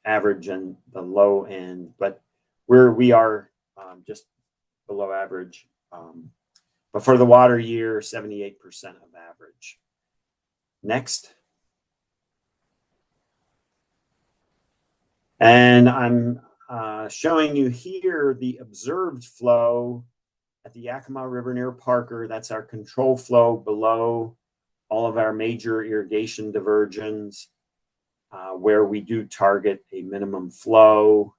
average and the low end, but we are just below average. But for the water year, 78% of average. Next. And I'm showing you here the observed flow at the Yakima River near Parker. That's our control flow below all of our major irrigation diversions, where we do target a minimum flow.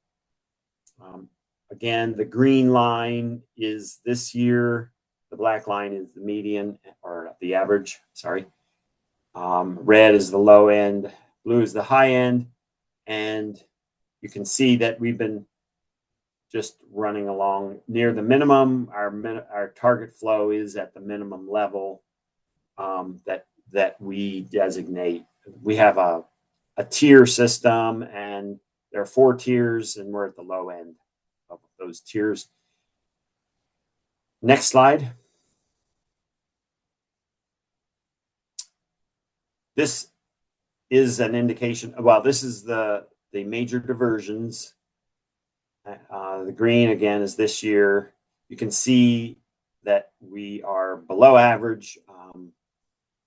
Again, the green line is this year. The black line is the median, or the average, sorry. Red is the low end, blue is the high end, and you can see that we've been just running along near the minimum. Our target flow is at the minimum level that we designate. We have a tier system, and there are 4 tiers, and we're at the low end of those tiers. Next slide. This is an indication. Well, this is the major diversions. The green again is this year. You can see that we are below average.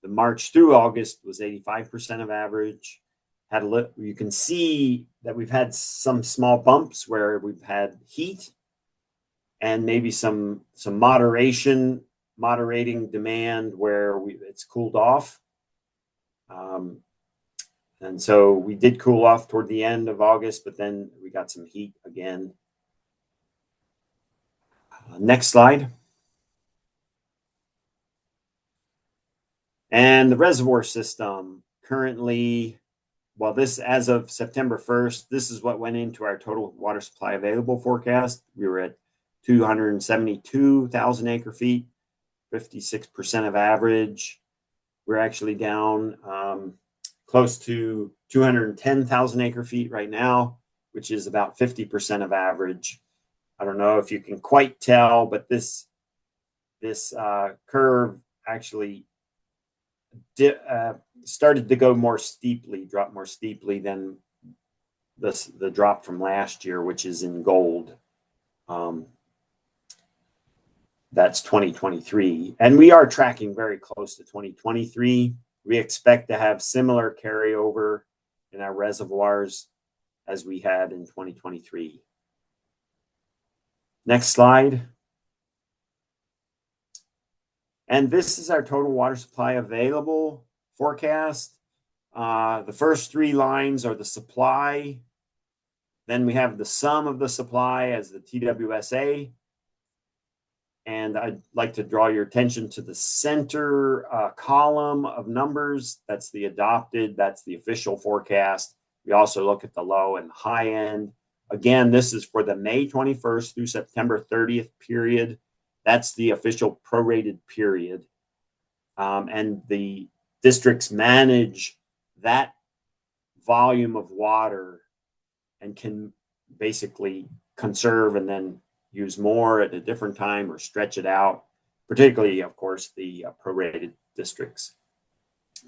The March through August was 85% of average. You can see that we've had some small bumps where we've had heat and maybe some moderating demand where it's cooled off. And so we did cool off toward the end of August, but then we got some heat again. Next slide. And the reservoir system currently, well, this as of September 1st, this is what went into our total water supply available forecast. We were at 272,000 acre feet, 56% of average. We're actually down close to 210,000 acre feet right now, which is about 50% of average. I don't know if you can quite tell, but this curve actually started to go more steeply, drop more steeply than the drop from last year, which is in gold. That's 2023. And we are tracking very close to 2023. We expect to have similar carryover in our reservoirs as we had in 2023. Next slide. And this is our total water supply available forecast. The first 3 lines are the supply. Then we have the sum of the supply as the TWSA. And I'd like to draw your attention to the center column of numbers. That's the adopted, that's the official forecast. We also look at the low and high end. Again, this is for the May 21st through September 30th period. That's the official prorated period. And the districts manage that volume of water and can basically conserve and then use more at a different time or stretch it out, particularly, of course, the prorated districts.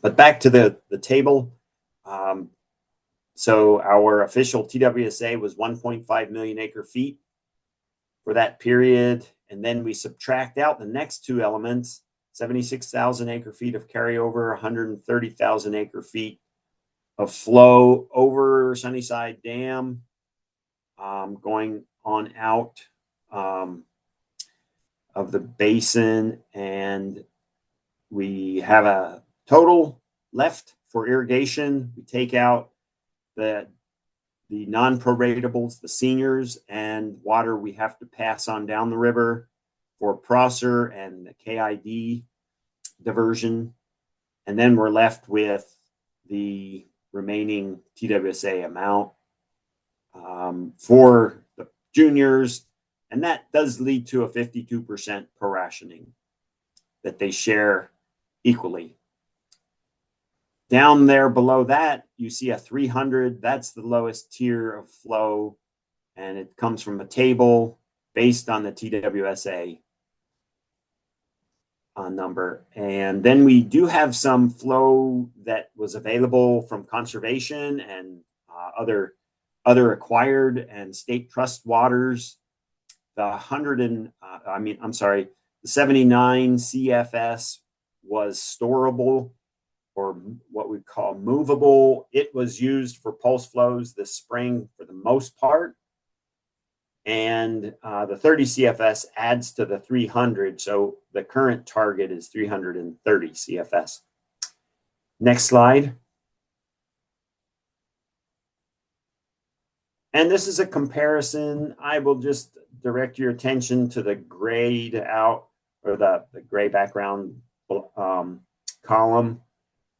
But back to the table. So our official TWSA was 1.5 million acre feet for that period. And then we subtract out the next 2 elements, 76,000 acre feet of carryover, 130,000 acre feet of flow over Sunnyside Dam, going on out of the basin, and we have a total left for irrigation. We take out the non-proratables, the seniors, and water we have to pass on down the river for Prosser and the KID diversion. And then we're left with the remaining TWSA amount for the juniors And that does lead to a 52% pro-rationing that they share equally. Down there below that, you see a 300. That's the lowest tier of flow, and it comes from a table based on the TWSA number. And then we do have some flow that was available from conservation and other acquired and state trust waters. The 79 CFS was storable, or what we call movable. It was used for pulse flows this spring for the most part. And the 30 CFS adds to the 300. So the current target is 330 CFS. Next slide. And this is a comparison. I will just direct your attention to the grayed out, or the gray background column.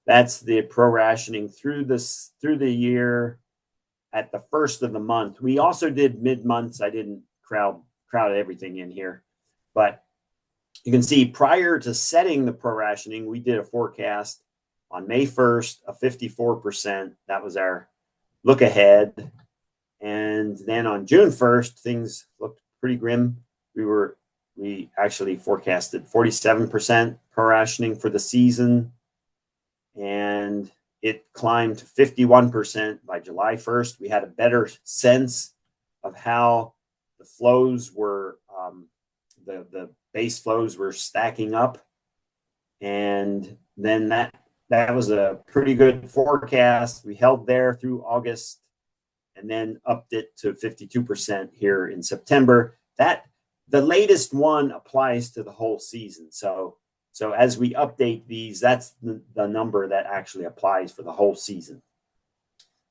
That's the pro-rationing through the year at the first of the month. We also did mid-months. I didn't crowd everything in here, but you can see prior to setting the pro-rationing, we did a forecast on May 1st of 54%. That was our look ahead. And then on June 1st, things looked pretty grim. We actually forecasted 47% pro-rationing for the season, and it climbed to 51% by July 1st. We had a better sense of how the flows were, the base flows were stacking up. And then that was a pretty good forecast. We held there through August and then upped it to 52% here in September. The latest one applies to the whole season. So as we update these, that's the number that actually applies for the whole season.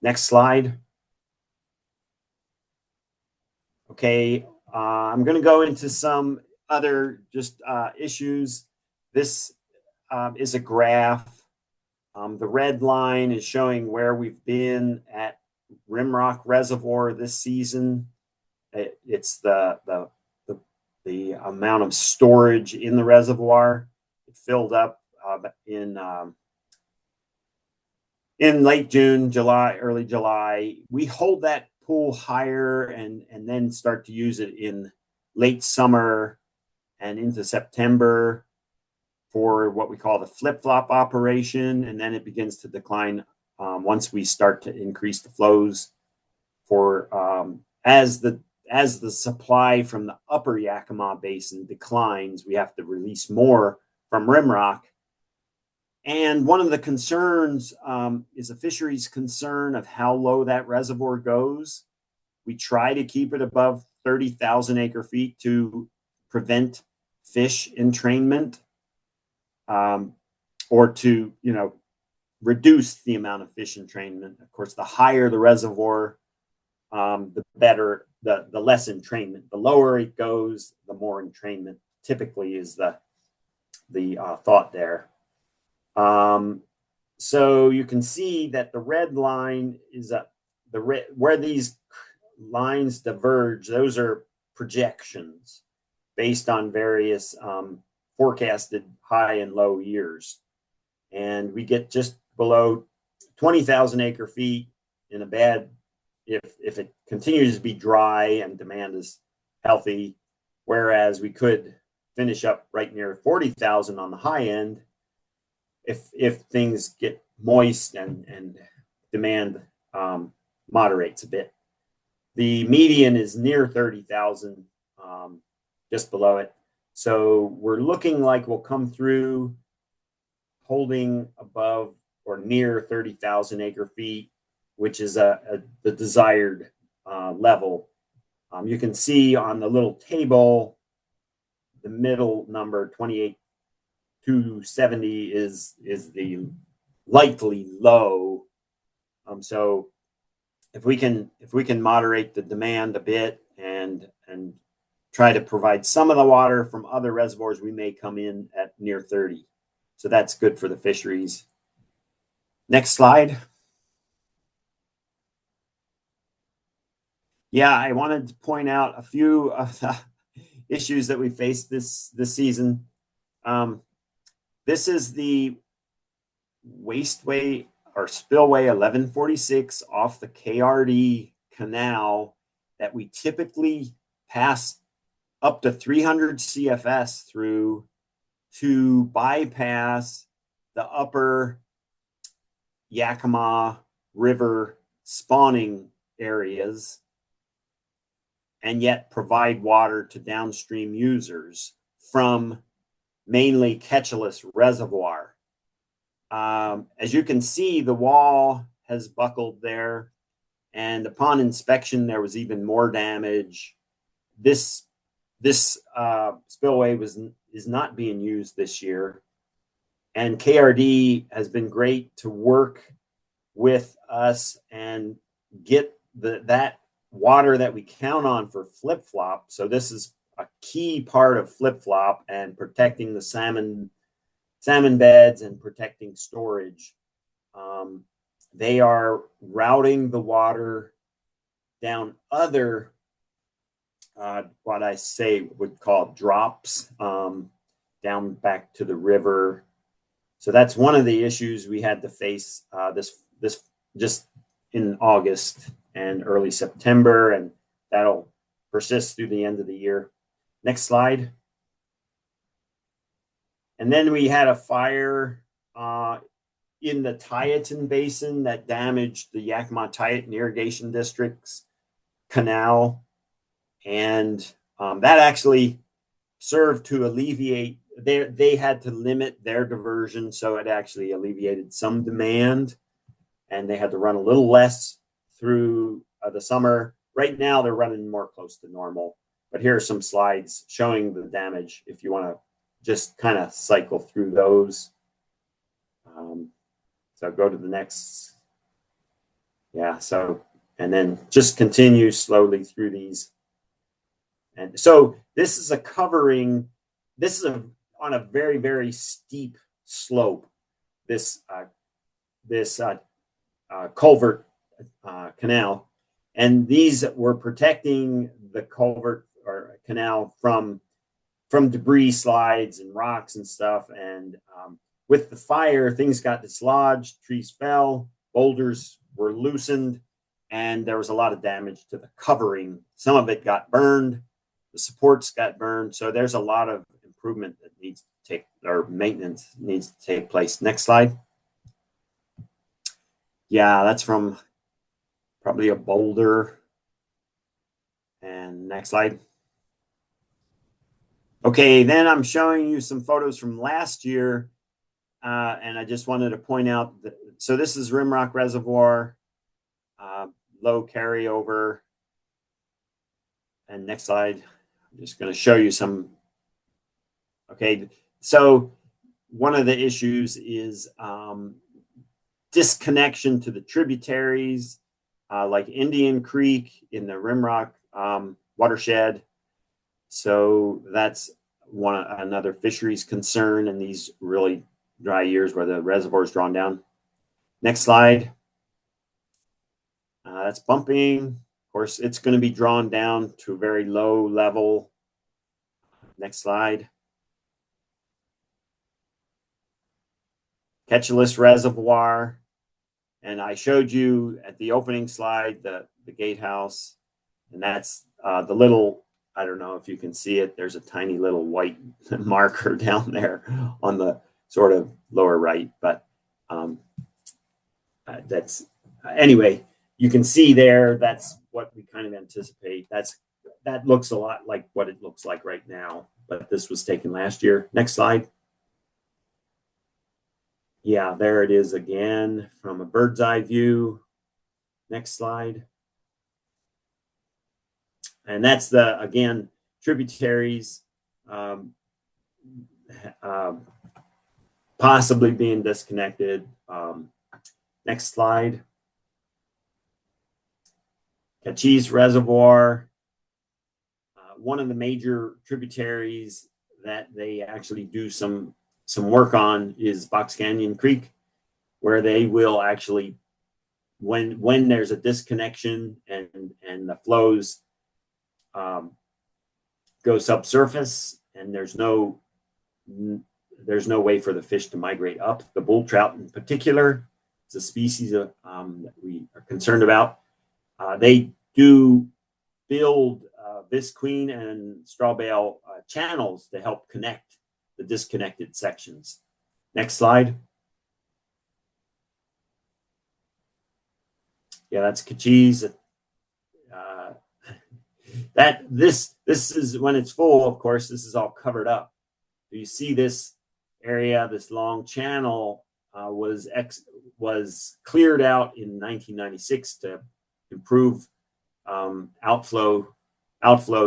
Next slide. Okay, I'm going to go into some other issues. This is a graph. The red line is showing where we've been at Rimrock Reservoir this season. It's the amount of storage in the reservoir. It filled up in late June, July, early July. We hold that pool higher and then start to use it in late summer and into September for what we call the flip-flop operation, and then it begins to decline once we start to increase the flows. As the supply from the upper Yakima Basin declines, we have to release more from Rimrock. And one of the concerns is a fisheries concern of how low that reservoir goes. We try to keep it above 30,000 acre feet to prevent fish entrainment, or to, reduce the amount of fish entrainment. Of course, the higher the reservoir, the better, the less entrainment. The lower it goes, the more entrainment typically is the thought there. So you can see that the red line is where these lines diverge. Those are projections based on various forecasted high and low years. And we get just below 20,000 acre feet in a bad, if it continues to be dry and demand is healthy, whereas we could finish up right near 40,000 on the high end if things get moist and demand moderates a bit. The median is near 30,000, just below it. So we're looking like we'll come through holding above or near 30,000 acre feet, which is the desired level. You can see on the little table, the middle number 28,270 is the likely low. So if we can moderate the demand a bit and try to provide some of the water from other reservoirs, we may come in at near 30. So that's good for the fisheries. Next slide. Yeah, I wanted to point out a few of issues that we faced this season. This is the wasteway or spillway 1146 off the KRD canal that we typically pass up to 300 CFS through to bypass the upper Yakima River spawning areas and yet provide water to downstream users from mainly Ketchulus Reservoir. As you can see, the wall has buckled there, and upon inspection, there was even more damage. This spillway is not being used this year, and KRD has been great to work with us and get that water that we count on for flip-flop. So this is a key part of flip-flop and protecting the salmon beds and protecting storage. They are routing the water down other what I say would call drops down back to the river. So that's one of the issues we had to face this just in August and early September, and that'll persist through the end of the year. Next slide. And then we had a fire in the Tieton Basin that damaged the Yakima-Tieton Irrigation District's canal. And that actually served to alleviate, they had to limit their diversion, so it actually alleviated some demand, and they had to run a little less through the summer. Right now, they're running more close to normal. But here are some slides showing the damage if you want to just kind of cycle through those. So go to the next. Yeah, so, and then just continue slowly through these. And so this is a covering, this is on a very, very steep slope, this culvert canal. And these were protecting the culvert or canal from debris slides and rocks and stuff. And with the fire, things got dislodged, trees fell, boulders were loosened, and there was a lot of damage to the covering. Some of it got burned, the supports got burned. So there's a lot of improvement that needs to take, or maintenance needs to take place. Next slide. Yeah, that's from probably a boulder. And next slide. Okay, then I'm showing you some photos from last year. And I just wanted to point out that, so this is Rimrock Reservoir, low carryover. And next slide, I'm just going to show you some. Okay, so one of the issues is disconnection to the tributaries, like Indian Creek in the Rimrock watershed. So that's another fisheries concern in these really dry years where the reservoir is drawn down. Next slide. That's pumping. Of course, it's going to be drawn down to a very low level. Next slide. Ketchulus Reservoir. And I showed you at the opening slide the gatehouse. And that's the little, I don't know if you can see it. There's a tiny little white marker down there on the sort of lower right. But that's, anyway, you can see there, that's what we kind of anticipate. That looks a lot like what it looks like right now. But this was taken last year. Next slide. Yeah, there it is again from a bird's eye view. Next slide. And that's the, again, tributaries possibly being disconnected. Next slide. Cachis Reservoir, one of the major tributaries that they actually do some work on is Box Canyon Creek, where they will actually, when there's a disconnection and the flows go subsurface, and there's no way for the fish to migrate up. The bull trout in particular, it's a species that we are concerned about. They do build visqueen and strawbale channels to help connect the disconnected sections. Next slide. Yeah, that's Kachis. This is when it's full, of course, this is all covered up. You see this area, this long channel was cleared out in 1996 to improve outflows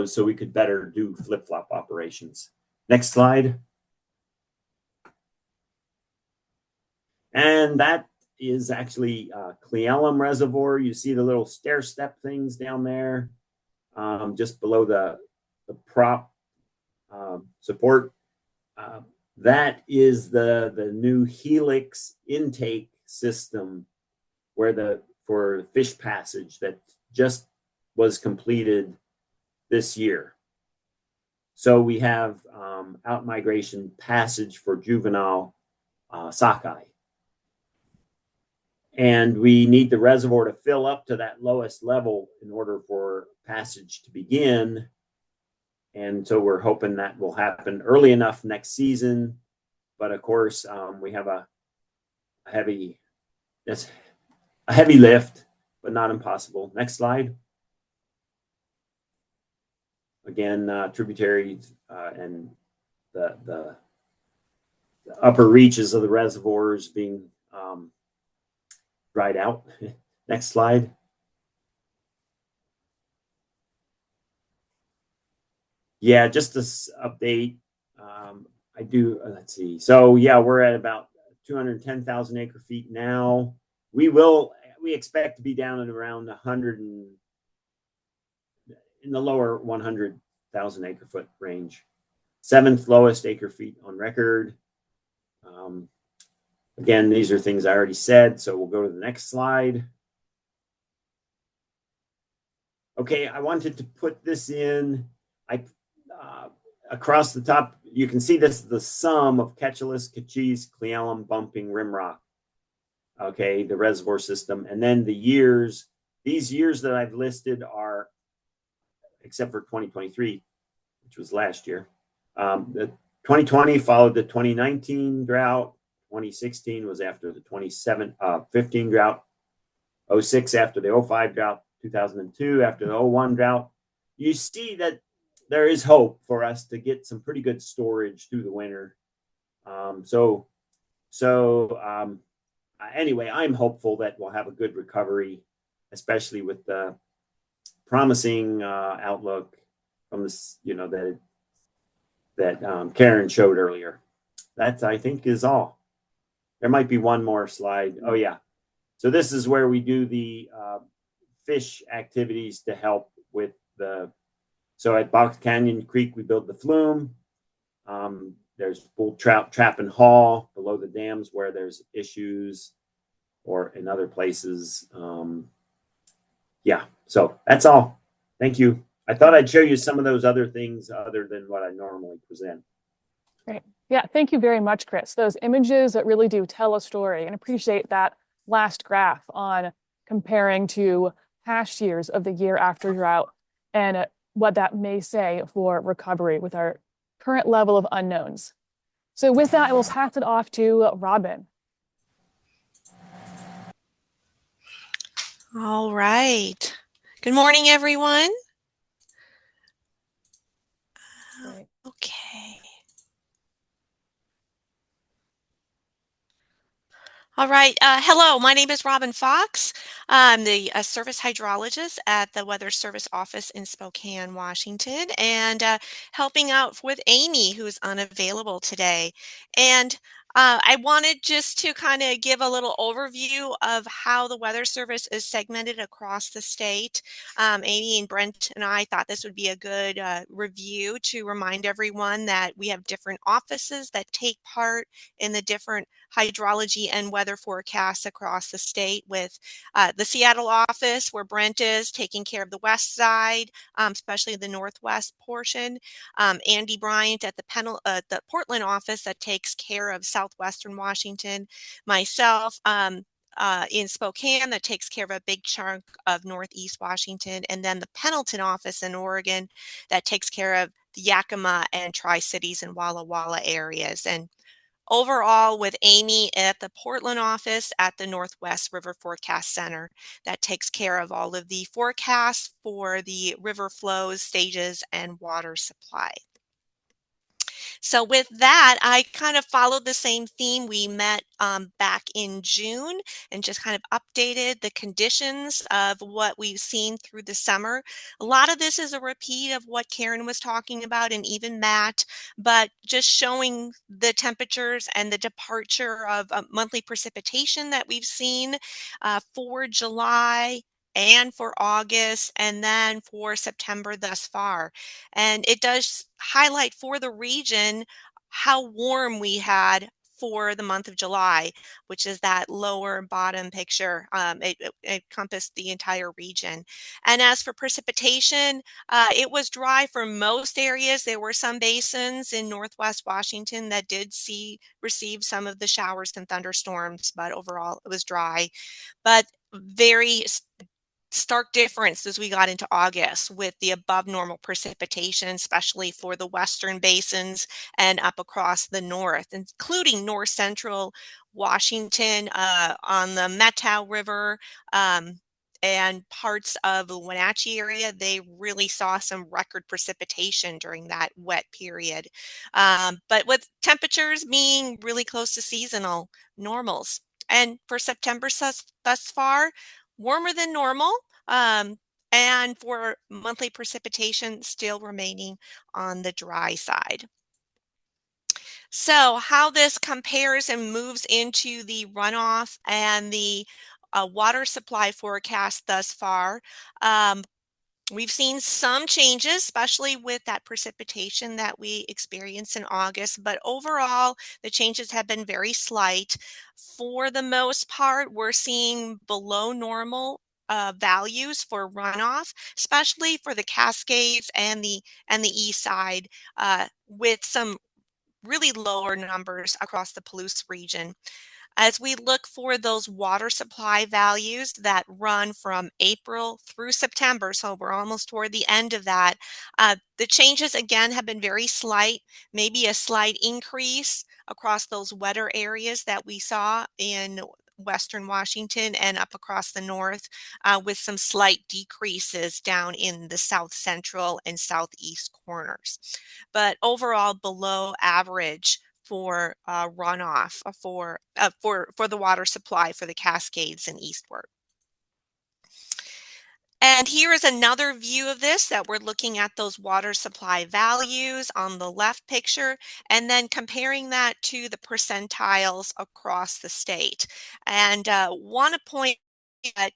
so we could better do flip-flop operations. Next slide. And that is actually Cleellum Reservoir. You see the little stair step things down there, just below the prop support. That is the new Helix intake system for fish passage that just was completed this year. So we have out migration passage for juvenile sockeye. And we need the reservoir to fill up to that lowest level in order for passage to begin. And so we're hoping that will happen early enough next season. But of course, we have a heavy lift, but not impossible. Next slide. Again, tributaries and the upper reaches of the reservoirs being dried out. Next slide. Yeah, just this update. Let's see. So yeah, we're at about 210,000 acre feet now. We expect to be down at around 100 in the lower 100,000 acre foot range. 7th lowest acre feet on record. Again, these are things I already said, so we'll go to the next slide. Okay, I wanted to put this in. Across the top, you can see this is the sum of Ketchulus, Kachis, Cleellum, Bumping, Rimrock. Okay, the reservoir system. And then the years, these years that I've listed are, except for 2023, which was last year. The 2020 followed the 2019 drought. 2016 was after the 2015 drought. 06 after the 05 drought. 2002 after the 01 drought. You see that there is hope for us to get some pretty good storage through the winter. Anyway, I'm hopeful that we'll have a good recovery, especially with the promising outlook from this, that Karen showed earlier. That, I think, is all. There might be one more slide. Oh yeah. So this is where we do the fish activities to help with so at Box Canyon Creek, we build the flume. There's bull trout trap and haul below the dams where there's issues, or in other places. Yeah, so that's all. Thank you. I thought I'd show you some of those other things other than what I normally present. Great. Yeah, thank you very much, Chris. Those images that really do tell a story, and appreciate that last graph on comparing to past years of the year after drought and what that may say for recovery with our current level of unknowns. So with that, I will pass it off to Robin. All right. Good morning, everyone. Okay. All right. Hello, my name is Robin Fox. I'm the service hydrologist at the Weather Service office in Spokane, Washington, and helping out with Amy, who is unavailable today. And I wanted just to kind of give a little overview of how the Weather Service is segmented across the state. Amy and Brent and I thought this would be a good review to remind everyone that we have different offices that take part in the different hydrology and weather forecasts across the state, with the Seattle office, where Brent is taking care of the west side, especially the northwest portion. Andy Bryant at the Portland office that takes care of southwestern Washington. Myself in Spokane that takes care of a big chunk of northeast Washington, and then the Pendleton office in Oregon that takes care of the Yakima and Tri-Cities and Walla Walla areas. And overall, with Amy at the Portland office at the Northwest River Forecast Center that takes care of all of the forecasts for the river flows, stages, and water supply. So with that, I kind of followed the same theme. We met back in June and just kind of updated the conditions of what we've seen through the summer. A lot of this is a repeat of what Karen was talking about, and even Matt, but just showing the temperatures and the departure of monthly precipitation that we've seen for July and for August, and then for September thus far. And it does highlight for the region how warm we had for the month of July, which is that lower bottom picture. It encompassed the entire region. And as for precipitation, it was dry for most areas. There were some basins in Northwest Washington that did receive some of the showers and thunderstorms, but overall it was dry. But very stark difference as we got into August with the above normal precipitation, especially for the western basins and up across the north, including north central Washington on the Methow River and parts of the Wenatchee area. They really saw some record precipitation during that wet period. But with temperatures being really close to seasonal normals. And for September thus far, warmer than normal, and for monthly precipitation still remaining on the dry side. So how this compares and moves into the runoff and the water supply forecast thus far. We've seen some changes, especially with that precipitation that we experienced in August, but overall, the changes have been very slight. For the most part, we're seeing below normal values for runoff, especially for the Cascades and the east side, with some really lower numbers across the Palouse region. As we look for those water supply values that run from April through September, so we're almost toward the end of that, the changes again have been very slight, maybe a slight increase across those wetter areas that we saw in Western Washington and up across the north, with some slight decreases down in the south central and southeast corners. But overall below average for runoff for the water supply for the Cascades and eastward. And here is another view of this that we're looking at those water supply values on the left picture, and then comparing that to the percentiles across the state. And want to point that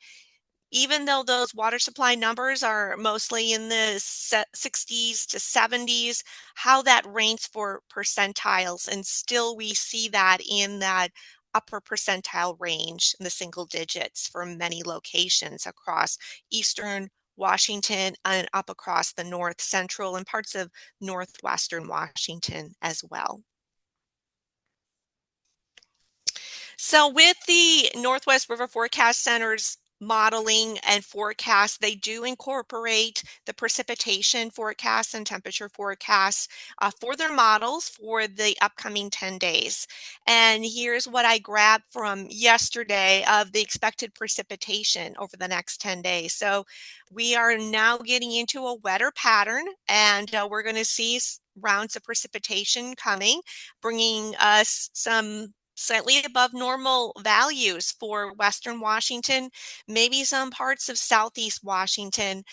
even though those water supply numbers are mostly in the 60s to 70s, how that ranks for percentiles, and still we see that in that upper percentile range in the single digits for many locations across eastern Washington and up across the north central and parts of northwestern Washington as well. So with the Northwest River Forecast Center's modeling and forecast, they do incorporate the precipitation forecasts and temperature forecasts for their models for the upcoming 10 days. And here's what I grabbed from yesterday of the expected precipitation over the next 10 days. So we are now getting into a wetter pattern, and we're going to see rounds of precipitation coming, bringing us some slightly above normal values for Western Washington, maybe some parts of Southeast Washington,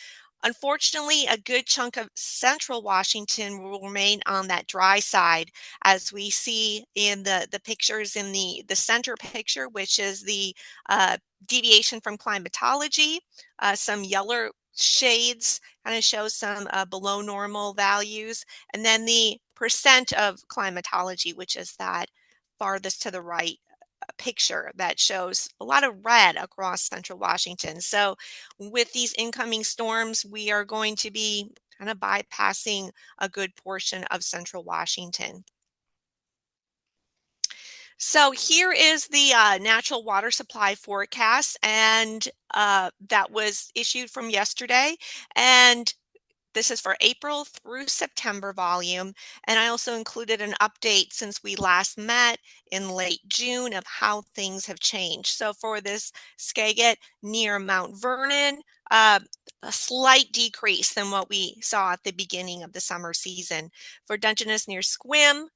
Unfortunately, a good chunk of central Washington will remain on that dry side, as we see in the pictures in the center picture, which is the deviation from climatology. Some yellow shades kind of show some below normal values, and then the percent of climatology, which is that farthest to the right picture that shows a lot of red across central Washington. So with these incoming storms, we are going to be kind of bypassing a good portion of central Washington. So here is the natural water supply forecast, and that was issued from yesterday. And this is for April through September volume. And I also included an update since we last met in late June of how things have changed. So for this Skagit near Mount Vernon, a slight decrease than what we saw at the beginning of the summer season. For Dungeness near Squim,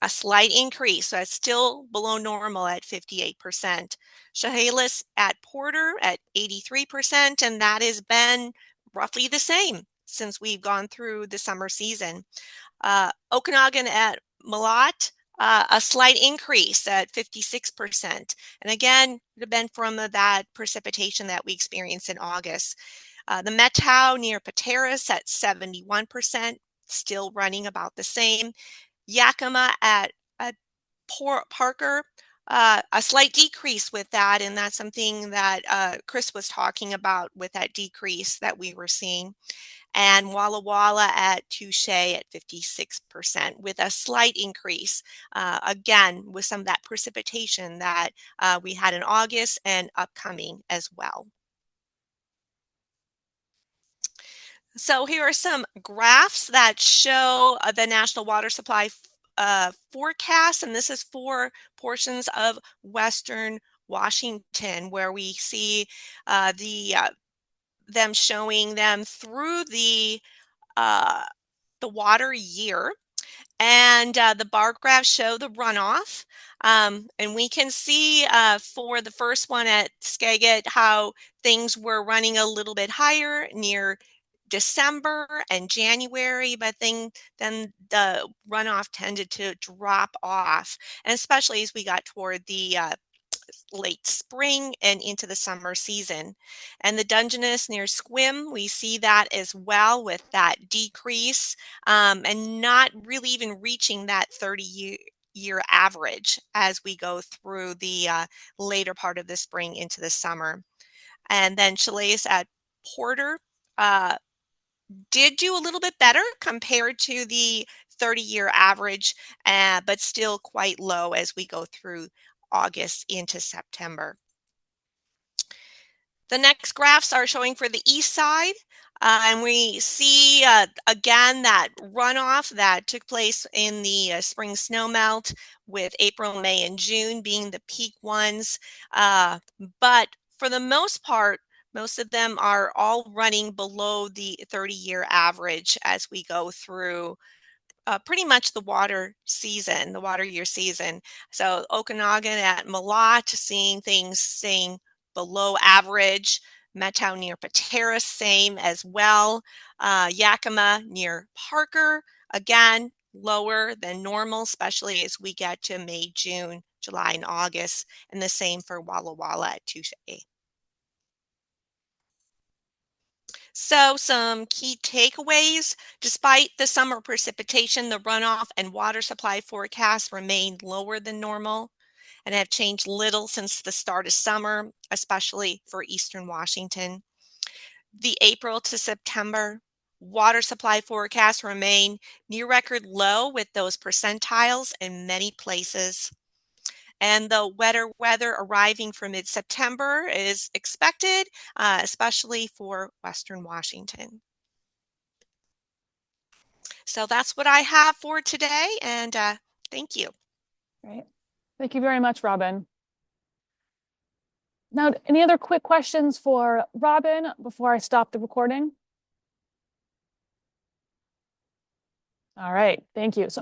a slight increase, so it's still below normal at 58%. Chehalis at Porter at 83%, and that has been roughly the same since we've gone through the summer season. Okanagan at Malott, a slight increase at 56%. And again, it would have been from that precipitation that we experienced in August. The Methow near Pateros at 71%, still running about the same. Yakima at Parker, a slight decrease with that, and that's something that Chris was talking about with that decrease that we were seeing. And Walla Walla at Touche at 56%, with a slight increase, again, with some of that precipitation that we had in August and upcoming as well. So here are some graphs that show the National Water Supply forecast, and this is for portions of Western Washington, where we see them showing them through the water year. And the bar graphs show the runoff. And we can see for the first one at Skagit how things were running a little bit higher near December and January, but then the runoff tended to drop off, and especially as we got toward the late spring and into the summer season. And the Dungeness near Squim, we see that as well with that decrease, and not really even reaching that 30-year average as we go through the later part of the spring into the summer. And then Chehalis at Porter did do a little bit better compared to the 30-year average, but still quite low as we go through August into September. The next graphs are showing for the east side, and we see again that runoff that took place in the spring snowmelt, with April, May, and June being the peak ones. But for the most part, most of them are all running below the 30-year average as we go through pretty much the water year season. So Okanagan at Malott, seeing things staying below average. Methow near Pateros, same as well. Yakima near Parker, again, lower than normal, especially as we get to May, June, July, and August. And the same for Walla Walla at Touche. So some key takeaways: despite the summer precipitation, the runoff and water supply forecasts remained lower than normal and have changed little since the start of summer, especially for Eastern Washington. The April to September water supply forecasts remain near record low, with those percentiles in many places. And the wetter weather arriving for mid-September is expected, especially for Western Washington. So that's what I have for today, and thank you. Great. Thank you very much, Robin. Now, any other quick questions for Robin before I stop the recording? All right, thank you. So I'm